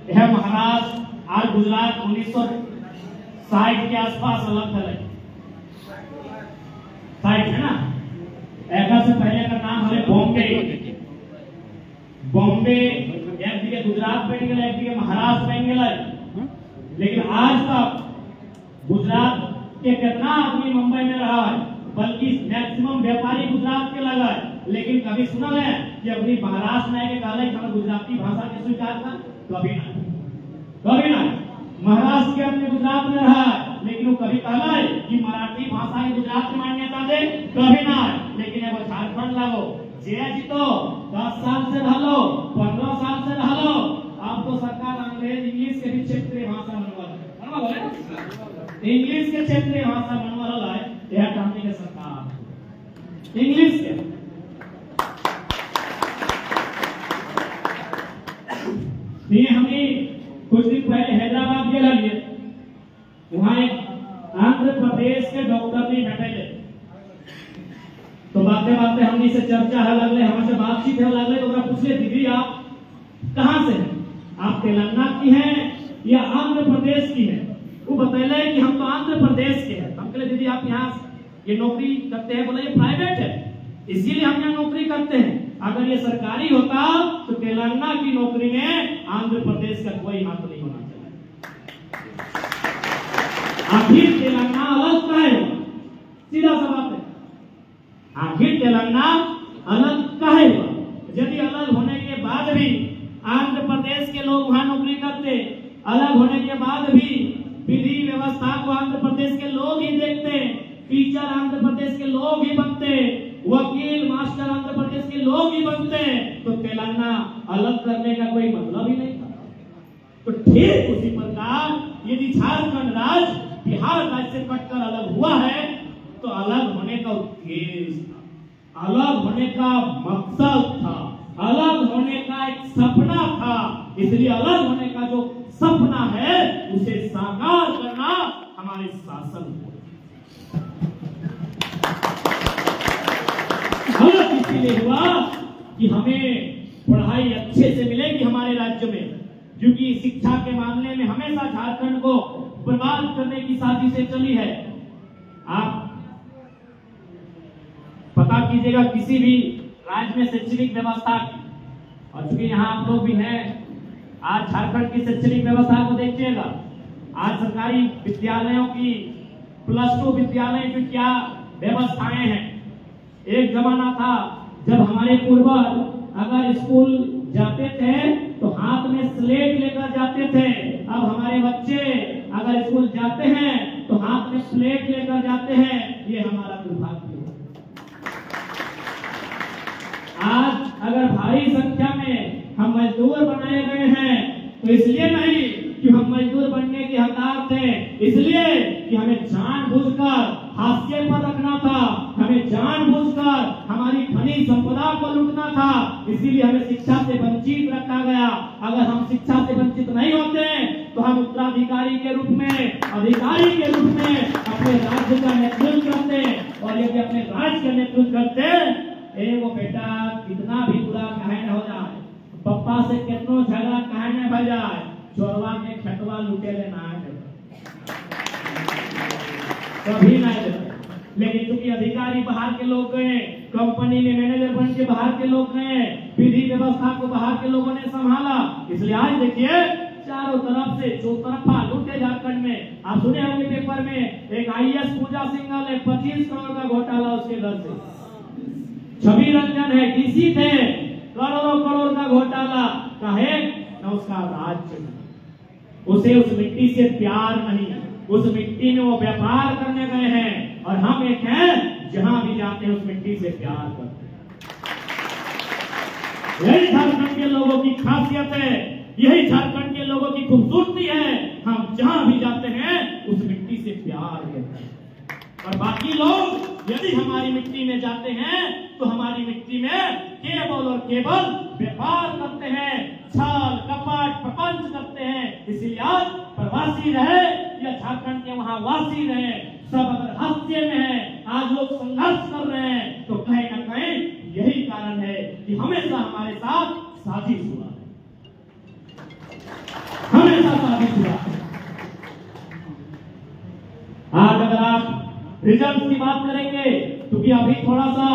यह महाराष्ट्र और गुजरात 1960 के आसपास अलग थलग 60 है ना, एक से पहले का नाम है बॉम्बे एक दिखे गुजरात बन गया, एक दिखे महाराष्ट्र बन गया। लेकिन आज तक गुजरात के कितना आदमी मुंबई में रहा है, बल्कि मैक्सिमम व्यापारी गुजरात के लगा है। लेकिन कभी सुना है कि अपनी महाराष्ट्र में के काले हम गुजराती भाषा के स्वीकार कर? कभी ना। महाराष्ट्र के अपने गुजरात में रहा है, लेकिन वो कभी कहा है कि मराठी भाषा की गुजरात में मान्यता दे? कभी ना। लेकिन वो झारखंड लागो जी तो 10 साल से रह लो, 15 साल से रह लो, अब तो सरकार अंग्रेज इंग्लिश के भी क्षेत्रीय भाषा मनवा इंग्लिश के क्षेत्रीय भाषा मनवा रहा है। यह क्रांति के सरकार इंग्लिश के ये हमें कुछ दिन पहले हैदराबाद गए लिए, वहां एक आंध्र प्रदेश के डॉक्टर भी बैठे, तो बातें हमने से चर्चा है लगले, हमसे बातचीत है लगले, तो पूछले दीदी आप कहां से हैं, आप तेलंगाना की हैं या आंध्र प्रदेश की हैं? वो बतैले कि हम तो आंध्र प्रदेश के हैं। हम कहे दीदी आप यहाँ ये नौकरी करते हैं? बोले ये प्राइवेट है, इसीलिए हम यहाँ नौकरी करते हैं। अगर ये सरकारी होता तो तेलंगाना की नौकरी में आंध्र प्रदेश का कोई हाथ नहीं होना चाहिए। आखिर तेलंगाना अलग का है? सीधा सा बात है, आखिर तेलंगाना अलग का है? यदि अलग होने के बाद भी आंध्र प्रदेश के लोग वहां नौकरी करते, अलग होने के बाद भी विधि व्यवस्था को आंध्र प्रदेश के लोग ही देखते, टीचर आंध्र प्रदेश के लोग ही बनते, वकील मास्टर आंध्र प्रदेश के लोग ही बनते, तो तेलंगाना अलग करने का कोई मतलब ही नहीं था। तो ठीक उसी प्रकार यदि झारखंड राज्य बिहार राज्य से कटकर अलग हुआ है, तो अलग होने का उद्देश्य था, अलग होने का मकसद था, अलग होने का एक सपना था। इसलिए अलग होने का जो सपना है उसे साकार करना हमारे शासन को इसीलिए हुआ कि हमें पढ़ाई अच्छे से मिलेगी हमारे राज्य में, क्योंकि शिक्षा के मामले में हमेशा झारखंड को बर्बाद करने की साजिशें चली है। आप पता कीजिएगा किसी भी राज्य में शैक्षणिक व्यवस्था की, और चूंकि यहाँ आप लोग भी हैं, आज झारखंड की शैक्षणिक व्यवस्था को देखिएगा। आज सरकारी विद्यालयों की +2 विद्यालय की क्या व्यवस्थाएं हैं। एक जमाना था जब हमारे पूर्वज अगर स्कूल जाते थे तो हाथ में स्लेट लेकर जाते थे। अब हमारे बच्चे अगर स्कूल जाते हैं तो हाथ में स्लेट लेकर जाते हैं। ये हमारा दुर्भाग्य है। आज अगर भारी संख्या में हम मजदूर बनाए गए हैं तो इसलिए नहीं कि हम मजदूर बनने के हकदार थे, इसलिए कि हमें जानबूझकर हाशिए पर रखना था, हमें जानबूझकर हमारी खनिज संपदा को लूटना था, इसीलिए हमें शिक्षा से वंचित रखा गया। अगर हम शिक्षा से वंचित नहीं होते तो हम उत्तराधिकारी के रूप में, अधिकारी के रूप में अपने राज्य का नेतृत्व करते, और यदि अपने राज्य का नेतृत्व करते, वो बेटा कितना भी बुरा कहे न हो जाए, पप्पा से कितना झगड़ा कहे न भर जाए, चोरवा के खटवा लुटे लेना है कभी नहीं देते। लेकिन क्योंकि अधिकारी बाहर के लोग गए, कंपनी में मैनेजर बन के बाहर के लोग गए, विधि व्यवस्था को बाहर के लोगों ने संभाला, इसलिए आज देखिए चारों तरफ से चौतरफा लूटे झारखंड में। आप सुने होंगे पेपर में एक IAS पूजा सिंघल 25 करोड़ का घोटाला उसके घर से, छवि रंजन है DC थे, करोड़ों करोड़ का घोटाला कहे न उसका राज्य, उसे उस मिट्टी से प्यार नहीं, उस मिट्टी में वो व्यापार करने गए हैं, और हम एक हैं जहां भी जाते हैं उस मिट्टी से प्यार करते हैं। यही झारखंड के लोगों की खासियत है, यही झारखंड के लोगों की खूबसूरती है। हम जहां भी जाते हैं उस मिट्टी से प्यार करते हैं। और बाकी लोग यदि हमारी मिट्टी में जाते हैं तो हमारी मिट्टी में केवल और केवल व्यापार करते हैं, छल कपट प्रपंच करते हैं। इसलिए आज प्रवासी रहे या झारखंड के वहां वासी रहे, सब अगर हास्य में है, आज लोग संघर्ष कर रहे हैं, तो कहीं ना कहीं यही कारण है कि हमेशा हमारे साथ साजिश हुआ है, हमेशा साजिश हुआ है। आज अगर आप रिजल्ट की बात करेंगे तो कि अभी थोड़ा सा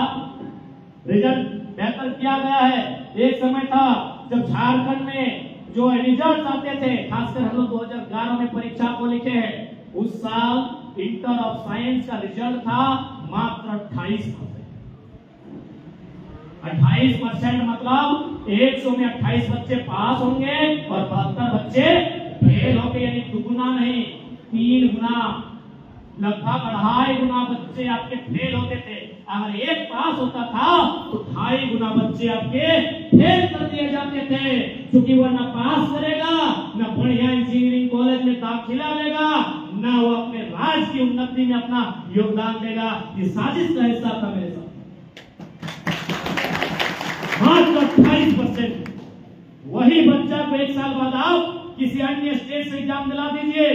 रिजल्ट बेहतर किया गया है। एक समय था जब झारखंड में जो रिजल्ट आते थे, खासकर हम लोग 2011 में परीक्षा को लिखे हैं, उस साल इंटर ऑफ साइंस का रिजल्ट था मात्र 28%। 28% मतलब 100 में 28 बच्चे पास होंगे और 72 बच्चे फेल होंगे, यानी दुगुना नहीं 3 गुना, लगभग 2.5 गुना बच्चे आपके फेल होते थे। अगर एक पास होता था तो 2.5 गुना बच्चे आपके फेल कर दिए जाते थे, क्योंकि वो ना पास करेगा, ना बढ़िया इंजीनियरिंग कॉलेज में दाखिला लेगा, ना वो अपने राज्य की उन्नति में अपना योगदान देगा। ये साजिश का हिस्सा था मेरे साथ। मात्र 28%। वही बच्चा को 1 साल बाद आप किसी अन्य स्टेट से एग्जाम दिला दीजिए,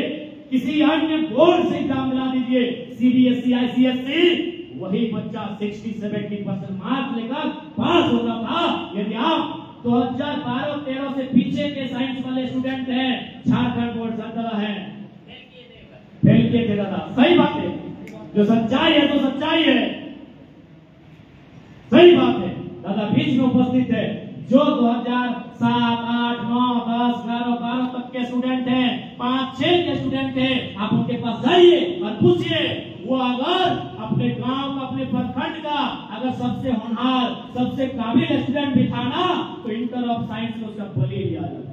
किसी अन्य बोर्ड से एग्जाम दिला दीजिए, सीबीएसई आईसीएसई, वही बच्चा 60-70% मार्क लेकर पास होता था। यदि आप 2012-13 से पीछे के साइंस वाले स्टूडेंट हैं, झारखंड बोर्ड सरकार है, फेल किए थे दादा। सही बात है, जो सच्चाई है तो सच्चाई है, सही बात है दादा। बीच में उपस्थित है जो 2007, 8, 9, 10, 11, 12 तक के स्टूडेंट हैं, 5-6 के स्टूडेंट हैं, आप उनके पास जाइए और पूछिए, वो अगर अपने गांव का, अपने प्रखंड का अगर सबसे होनहार, सबसे काबिल स्टूडेंट भी था ना, तो इंटर ऑफ साइंस में उसका बलि लिया जाता,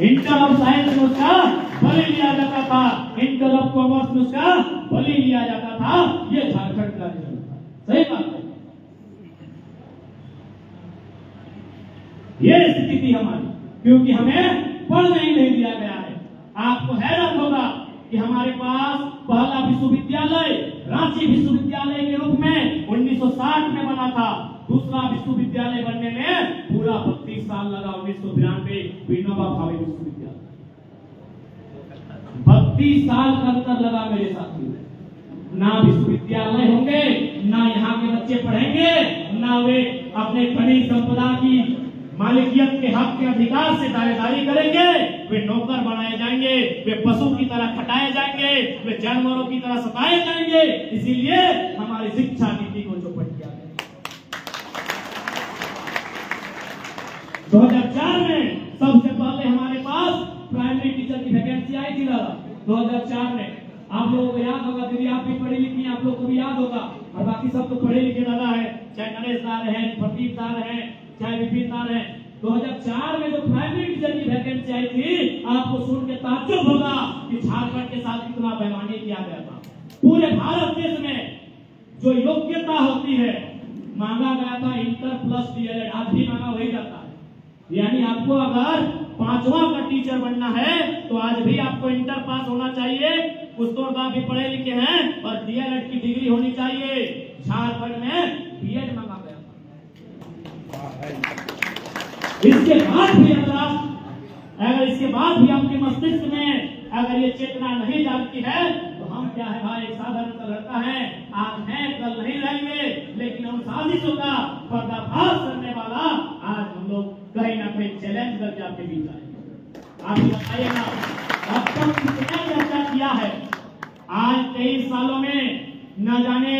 इंटर ऑफ साइंस में उसका बलि लिया जाता था, इंटर ऑफ कॉमर्स में उसका बलि लिया जाता था। ये झारखंड का रिजल्ट था। सही बात है, ये स्थिति थी हमारी, क्योंकि हमें पढ़ने ही नहीं दिया गया है। आपको हैरान होगा कि हमारे पास पहला विश्वविद्यालय रांची विश्वविद्यालय के रूप में 1960 में बना था। दूसरा विश्वविद्यालय बनने में पूरा 32 साल लगा, 1992 विनोबा भावे विश्वविद्यालय, 32 साल का अंतर लगा मेरे साथियों। ना विश्वविद्यालय होंगे, ना यहाँ के बच्चे पढ़ेंगे, ना वे अपने खनिज संपदा की मालिकियत के हक के अधिकार से दावेदारी करेंगे, वे नौकर बनाए जाएंगे, वे पशु की तरह खटाए जाएंगे, वे जानवरों की तरह सताए जाएंगे। इसीलिए हमारी शिक्षा नीति को चौपट किया गया। 2004 में सबसे पहले हमारे पास प्राइमरी टीचर की वैकेंसी आई थी दादा, 2004 में। आप लोगों को याद होगा, दीदी आप भी पढ़ी लिखी, आप लोग को भी याद होगा, और बाकी सब तो पढ़े लिखे दादा है, चाहे नरेश दार है, प्रदीप दार है, चाहे विपिन दार है। 2004 में जो प्राइमरी टीचर की वैकेंसी आई थी, आपको सुन के ताज्जुब होगा कि झारखंड के साथ कितना बेईमानी किया गया था। पूरे भारत देश में जो योग्यता होती है मांगा गया था इंटर प्लस डीएलएड, आज भी मांगा वही जाता है। यानी आपको अगर 5वां का टीचर बनना है तो आज भी आपको इंटर पास होना चाहिए, कुछ तो भी पढ़े लिखे हैं, और डीएलएड की डिग्री होनी चाहिए। झारखंड में बीएड मांगा गया था। इसके बाद भी अगर इसके बाद भी आपके मस्तिष्क में अगर ये चेतना नहीं जागती है तो हम क्या है भाई, एक साधारण सा लड़का है, आज है कल नहीं रहेंगे, लेकिन हम साजिशों का पर्दाफाश करने वाला आज हम लोग कहीं ना कहीं चैलेंज करके आपके बीच आए। आप बताइएगा अब तक कितना चर्चा किया है, आज 23 सालों में न जाने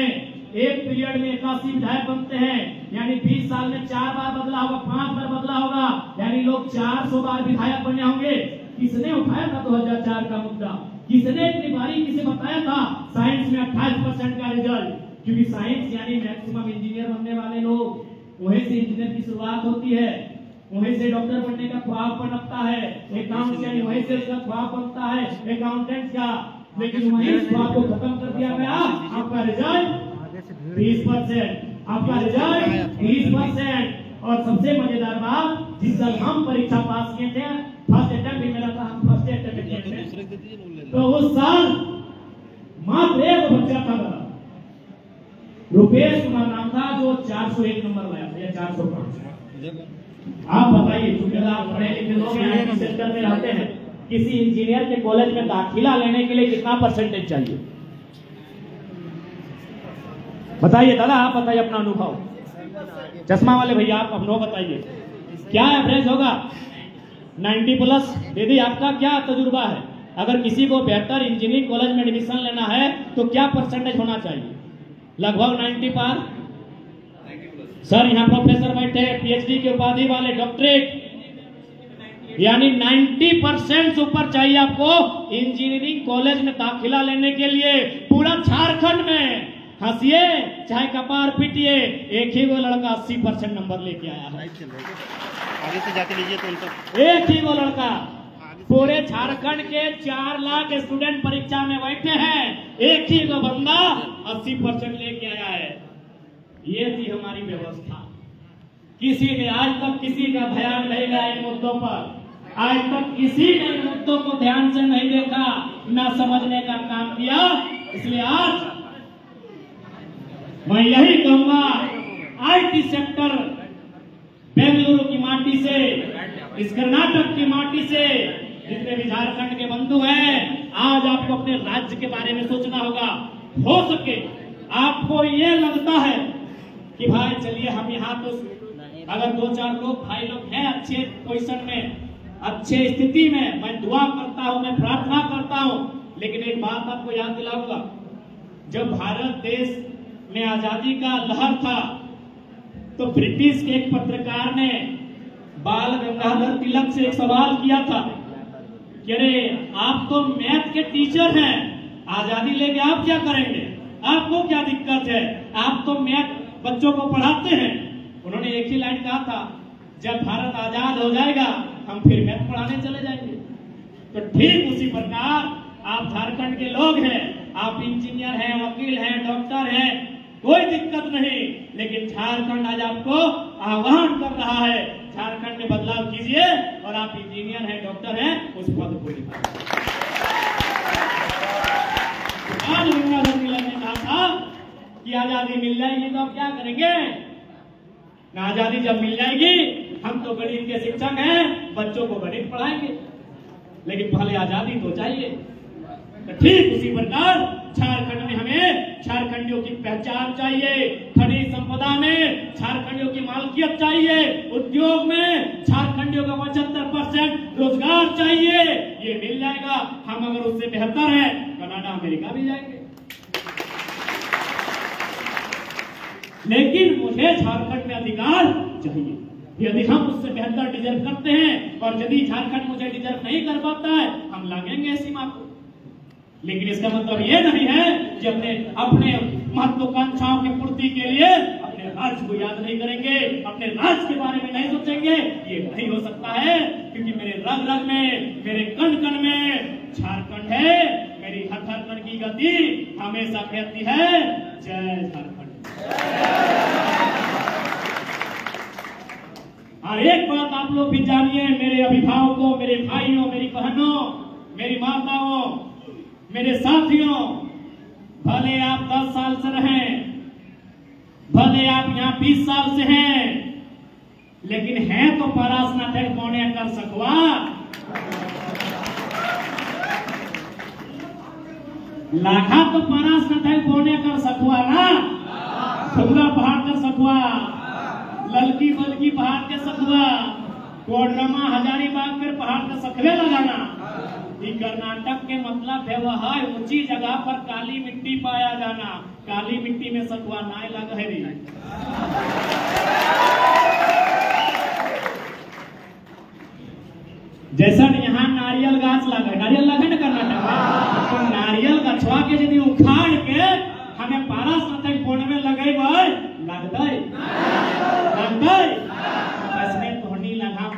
एक पीरियड में 81 विधायक बनते हैं, यानी 20 साल में 4 बार बदला होगा, 5 बार बदला होगा, यानी लोग 400 बार विधायक बने होंगे। किसने उठाया था 2004 का मुद्दा? किसने इतनी बारीकी से बताया था साइंस में 28% का रिजल्ट? क्योंकि साइंस यानी मैक्सिमम इंजीनियर बनने वाले लोग, वहीं से इंजीनियर की शुरुआत होती है। वहीं से डॉक्टर बनने का ख्वाब पनपता है, अकाउंट्स यानी वहीं से उसका ख्वाब बनता है अकाउंटेंट का, लेकिन वहीं इस ख्वाब को खत्म कर दिया गया। आपका रिजल्ट 30%, आपका रिजल्ट 30%। और सबसे मजेदार बात, जिस साल हम परीक्षा पास किए थे, फर्स्ट अटेम्प्ट भी मेरा था, हम फर्स्ट अटेम्प्ट किए थे, तो उस साल मात्र एक बच्चा था मेरा, रुपेश कुमार नाम था, जो 401 नंबर लाया था या 405। आप बताइए, चूंकि आप पढ़े लिखे लोग आईटी सेक्टर में रहते हैं, किसी इंजीनियर के कॉलेज में दाखिला लेने के लिए कितना परसेंटेज चाहिए? बताइए दादा, आप बताइए अपना अनुभव। चश्मा वाले भैया आप अपना बताइए, क्या एवरेज होगा? 90+। दीदी आपका क्या तजुर्बा है? अगर किसी को बेहतर इंजीनियरिंग कॉलेज में एडमिशन लेना है तो क्या परसेंटेज होना चाहिए? लगभग 90 पार। सर यहाँ प्रोफेसर बैठे हैं, पीएचडी की उपाधि वाले, डॉक्टरेट, यानी 90% से ऊपर चाहिए आपको इंजीनियरिंग कॉलेज में दाखिला लेने के लिए। पूरा झारखंड में हंसिए चाहे कपार पीटिए, एक ही वो लड़का 80% नंबर लेके आया है। आगे से जाके लीजिए तो उनको, एक ही वो लड़का। पूरे झारखंड के 4 लाख स्टूडेंट परीक्षा में बैठे हैं, एक ही वो बंदा 80% लेके आया है। ये थी हमारी व्यवस्था। किसी ने आज तक किसी का ध्यान नहीं गया इन मुद्दों पर, आज तक किसी ने इन मुद्दों को ध्यान से नहीं देखा, न समझने का काम किया। इसलिए आज मैं यही कहूंगा, आईटी सेक्टर बेंगलुरु की माटी से, इस कर्नाटक की माटी से, जितने भी झारखंड के बंधु हैं, आज आपको अपने राज्य के बारे में सोचना होगा। हो सके आपको ये लगता है कि भाई चलिए हम यहाँ तो अगर 2-4 लोग भाई लोग हैं अच्छे पोजीशन में, अच्छे स्थिति में, मैं दुआ करता हूं, मैं प्रार्थना करता हूं, लेकिन एक बात आपको याद दिलाऊंगा, जब भारत देश में आजादी का लहर था तो ब्रिटिश के एक पत्रकार ने बाल गंगाधर तिलक से एक सवाल किया था कि अरे आप तो मैथ के टीचर हैं, आजादी लेके आप क्या करेंगे, आपको क्या दिक्कत है, आप तो मैथ बच्चों को पढ़ाते हैं। उन्होंने एक ही लाइन कहा था, जब भारत आजाद हो जाएगा हम फिर मैथ पढ़ाने चले जाएंगे। तो ठीक उसी प्रकार आप झारखंड के लोग हैं, आप इंजीनियर हैं, वकील हैं, डॉक्टर हैं, कोई दिक्कत नहीं, लेकिन झारखंड आज आपको आह्वान कर रहा है, झारखंड में बदलाव कीजिए और आप इंजीनियर हैं, डॉक्टर हैं, उस पद को निभाइए। आज गंगाधर तिलक ने कहा था कि आजादी मिल जाएगी तो आप क्या करेंगे? ना आजादी जब मिल जाएगी हम तो गणित के शिक्षक हैं, बच्चों को गणित पढ़ाएंगे, लेकिन पहले आजादी तो चाहिए। तो ठीक उसी प्रकार झारखंड में हमें झारखंडियों की पहचान चाहिए, खनिज संपदा में झारखंडियों की मालकियत चाहिए, उद्योग में झारखंडियों का 75% रोजगार चाहिए। ये मिल जाएगा, हम अगर उससे बेहतर है कनाडा अमेरिका भी जाएंगे। लेकिन मुझे झारखंड में अधिकार चाहिए। यदि हम उससे बेहतर डिजर्व करते हैं और यदि झारखंड मुझे डिजर्व नहीं कर पाता है, हम लांघेंगे सीमा को। लेकिन इसका मतलब ये नहीं है कि अपने महत्वाकांक्षाओं की पूर्ति के लिए अपने राज्य को याद नहीं करेंगे, अपने राज्य के बारे में नहीं सोचेंगे। ये नहीं हो सकता है, क्योंकि मेरे रग रग में, मेरे कण कण में झारखंड है। मेरी हर हर कण की गति हमेशा कहती है जय झारखंड। और एक बात आप लोग भी जानिए, मेरे अभिभावकों, मेरे भाइयों, मेरी बहनों, मेरी माताओं, मेरे साथियों, भले आप 10 साल से रहें, भले आप यहाँ 20 साल से हैं, लेकिन है तो परास्नातक पौने कर सकवा। लाखा तो परास्नातक पौने कर सकवा ना, खुला पहाड़ कर सकवा, ललकी बलकी पहाड़ के सकवा, कोडरमा हजारीबाग के पहाड़ के सखवे लगाना। कर्नाटक के मतलब है वह ऊंची जगह पर काली मिट्टी पाया जाना, काली मिट्टी में सखुआ नाय लग है नहीं। जैसा यहाँ नारियल गाछ लगे, नारियल लगे ना कर्नाटक में, तो नारियल गछवा के यदि उखाड़ के हमें पारास्नातक कोण में लगे लगते लगते, इसमें तोहनी लगा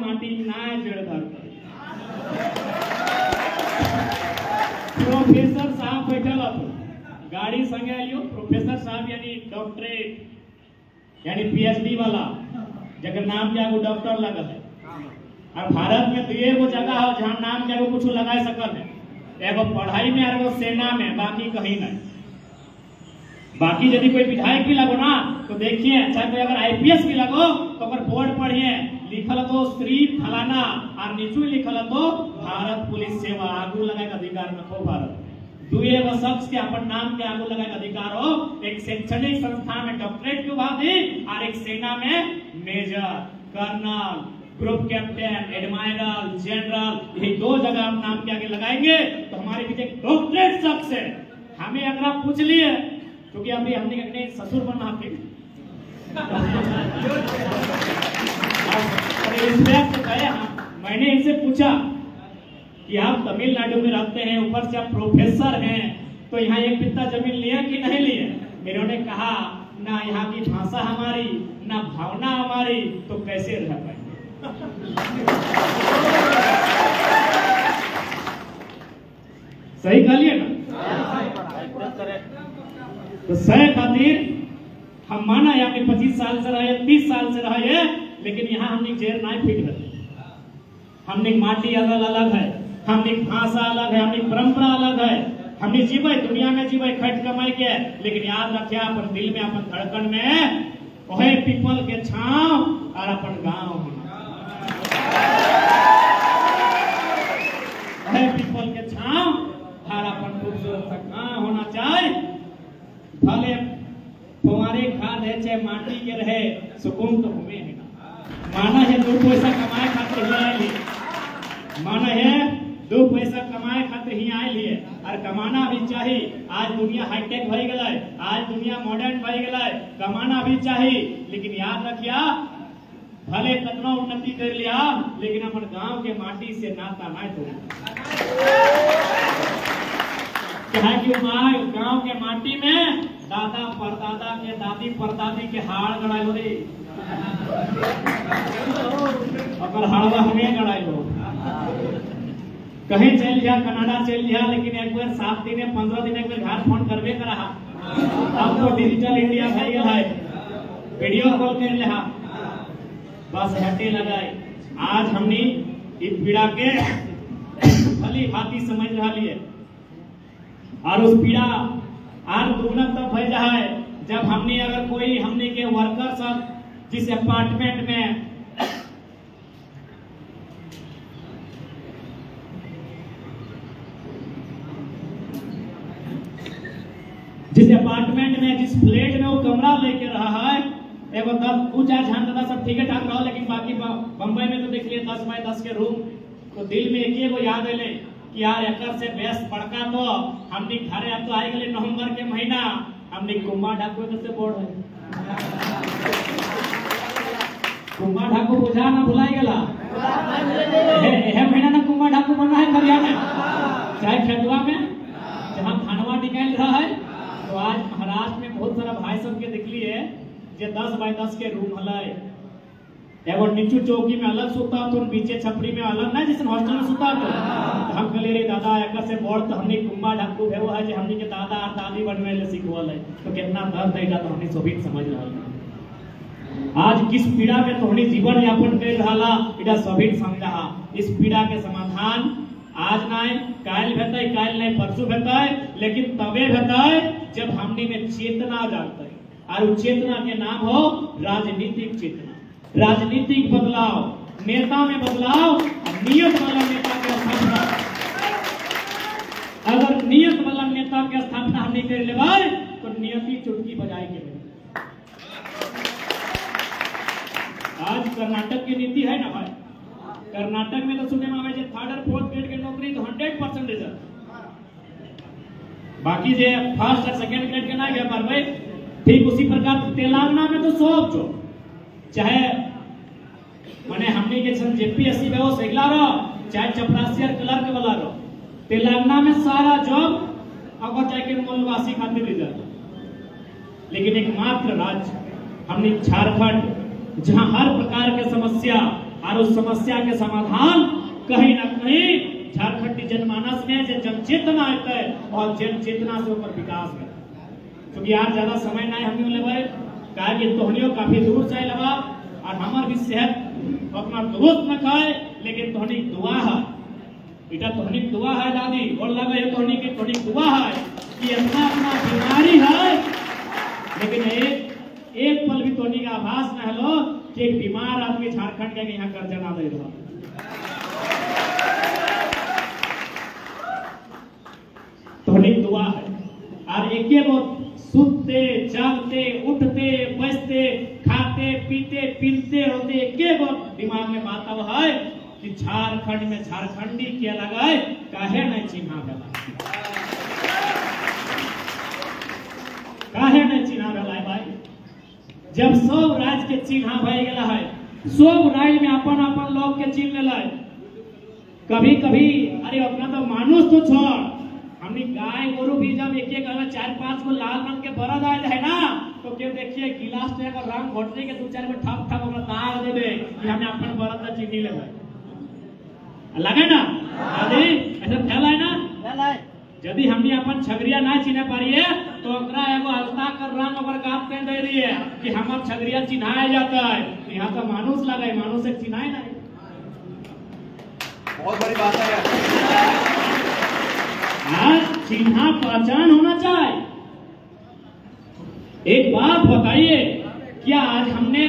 माटी नाय जड़दार प्रोफेसर साहब बैठल हतो गाड़ी संगे आइयो प्रोफेसर साहब यानी डॉक्टरेट यानी पीएचडी वाला जकर नाम के आगू डॉक्टर लगल है। और भारत में तो एगो जगह है जहां नाम के आगू कुछ लगा सकल है, एगो पढ़ाई में और एगो सेना में, बाकी कहीं नहीं। बाकी यदि कोई विधायक भी लगो ना तो देखिए, चाहे कोई अगर आईपीएस भी लगो तो अगर बोर्ड पढ़िए लिखल तो श्री फलाना और नीचू लिखल तो भारत पुलिस सेवा, आगू लगाए अधिकार में खो भारत। दुए एगो शख्स के अपन नाम के आगू लगाए अधिकार हो, एक शैक्षणिक संस्था में डॉक्टरेट की उपाधि और एक सेना में major, colonel, group captain, admiral, general, यही दो जगह हम नाम के आगे लगाएंगे तो हमारे पीछे डॉक्टरेट शख्स है। हमें अगर आप पूछ लिए, क्योंकि अभी हमने अपने ससुर बनना थे मैंने इनसे पूछा कि आप तमिलनाडु में रहते हैं, ऊपर से आप प्रोफेसर हैं, तो यहाँ एक बित्ता जमीन लिए कि नहीं लिए? इन्होंने कहा ना यहाँ की भाषा हमारी ना भावना हमारी, तो कैसे रह पाएंगे। सही कहलिए ना? तो सह खातिर हम माना यहाँ पे 25 साल से रहे, 30 साल से रहे, लेकिन यहाँ हमने जेर नहीं फिट रहे। हमने माटी अलग अलग है, हमने भाषा अलग है, हमने परंपरा अलग है। हमने जीवे दुनिया में जीवे खट कमाई के, लेकिन याद रखिए अपन दिल में अपन धड़कन में ओहे पीपल के छांव और अपन गांव ओहे पीपल के छांव और अपन खूबसूरत गांव होना चाहिए। भले तुम्हारे खाद है चाहे माटी के रहे, सुकून तो हमें है ना। माना है 2 पैसा कमाए खातिर ही आए, माना है 2 पैसा कमाए खातिर ही आए लिए, और कमाना भी चाहिए। आज दुनिया हाईटेक भई गला है, आज दुनिया मॉडर्न भई गला है, कमाना भी चाहिए, लेकिन याद रखिया भले कितना उन्नति कर लिया, लेकिन अपन गांव के माटी से नाता नहीं तोड़। क्या कि गांव के माटी में दादा परदादा के दादी परदादी के हाड़ गड़ाई हो रही, अगर हाड़वा हमें गड़ाई हो, कहीं चल जा, कनाडा चल जा, लेकिन एक बार 7 दिन 15 दिन एक बार घर फोन करबे कर रहा। अब तो डिजिटल इंडिया भई गया है, वीडियो कॉल कर ले, बस हटे लगाए। आज हमने इस पीड़ा के भली भांति समझ रहा लिए, और उस पीड़ा और दुगना तब भई रहा है जब हमने अगर कोई हमने के वर्कर सब जिस अपार्टमेंट में जिस फ्लैट में वो कमरा लेके रहा है, एगो 10 ऊंचा झान दादा सब ठीक ठाक रहो, लेकिन बाकी बम्बई में तो देखिए 10 बाय 10 के रूम, तो दिल में एक वो याद है कि यार एकर से बेस्ट बड़का तो हमने घरे अब तो आए गए नवंबर के महीना, हमने कुंभा ढाकू से बोर्ड है कुंभा ढाकू बुझा ना भुलाई गला महीना ना कुंभा ढाकू बनना है खरिया में, चाहे खेतवा में जहाँ खानवा निकाल रहा है। तो आज महाराष्ट्र में बहुत सारा भाई सब के देख लिए जे 10 बाय 10 के रूम हला, एगो नीचू चौकी में अलग सुता तो पीछे छपरी में अलग ना, जैसे हॉस्टल में सुता तो हम कहले रे दादा एकर से बोर्ड तो हमने कुंभा ढाकू भेव है जे हमने के दादा और दादी बनवे ले सिखवल है, तो कितना दर्द है तो हमने सोभित समझ रहा। आज किस पीड़ा में तोहनी जीवन यापन कर रहा, इटा सोभित समझा। इस पीड़ा के समाधान आज नहीं काल भेटै, काल नहीं परसों भेटै, लेकिन तबे भेटै जब हमनी में चेतना जागतै, और चेतना के नाम हो राजनीतिक चेतना। राजनीतिक बदलाव, नेता में बदलाव, नियत वाला नेता के स्थापना। अगर नियत वाला नेता के स्थापना हमने कर लेबै तो नियति चुटकी बजाए के आज कर्नाटक की नीति है ना भाई, कर्नाटक में तो सुने में आवे 3rd और 4th ग्रेड के नौकरी तो 100% रिजर्व, बाकी जे 1st और 2nd ग्रेड के ना गया पर भाई। ठीक उसी प्रकार तेलंगाना में तो सब जो चाहे माने हमने के सन जेपीएससी में वो सैला रहो, चाहे चपरासी और क्लर्क वाला रहो, तेलंगाना में सारा जॉब अगर चाहे के मूलवासी खातिर रिजर्व। लेकिन एकमात्र राज्य हमने झारखंड जहां हर प्रकार के समस्या और उस समस्या के समाधान कहीं ना कहीं झारखंडी जनमानस में जन चेतना आता है और जन चेतना से ऊपर विकास है। क्योंकि यार ज्यादा समय नहीं हम लेवे कहा कि तोहनियों काफी दूर से लगा और हमार भी सेहत अपना दुरुस्त न खाए, लेकिन तोहनिक दुआ है, बेटा तोहनिक दुआ है दादी और लगे तोहनिक दुआ है कि अपना अपना बीमारी है, लेकिन एक पल भी तोहनी का आभास न लो कि एक बीमार आदमी झारखंड के यहाँ कर्जा ना दे रहा। तोहनिक दुआ है और एक वो सुनते जागते उठते बचते खाते पीते पीते होते एक दिमाग में बात अब है कि झारखंड में झारखंडी क्या लगा काहे नहीं चिन्हा गला, काहे नहीं चिन्हा गला भाई। जब सब राज्य के चिन्हा भय गया है, सब राज्य में अपन अपन लोग के चिन्ह ले, कभी कभी अरे अपना तो मानुष तो छोड़, हमने गाय गोरु भी जब एक एक 4-5 को लाल रंग के बरद आए है ना, तो क्यों देखिए गिलास पे अगर रंग घोटने के 2-4 को ठप ठप अपना दाग दे दे कि हमें अपन बरद का चिन्ह ले लगे ना दादी ऐसा फैला है ना। यदि हमने अपन छगरिया ना चिन्ह पारिए तो ओकरा एगो हल्का कर रंग ओकर गात पे दे रही है कि हमार छगरिया चिन्हाया जाता है। यहाँ तो मानुष लगा, मानुष से चिन्हाए नहीं। बहुत बड़ी बात है यार। आज चिन्हा पहचान होना चाहिए। एक बात बताइए, क्या आज हमने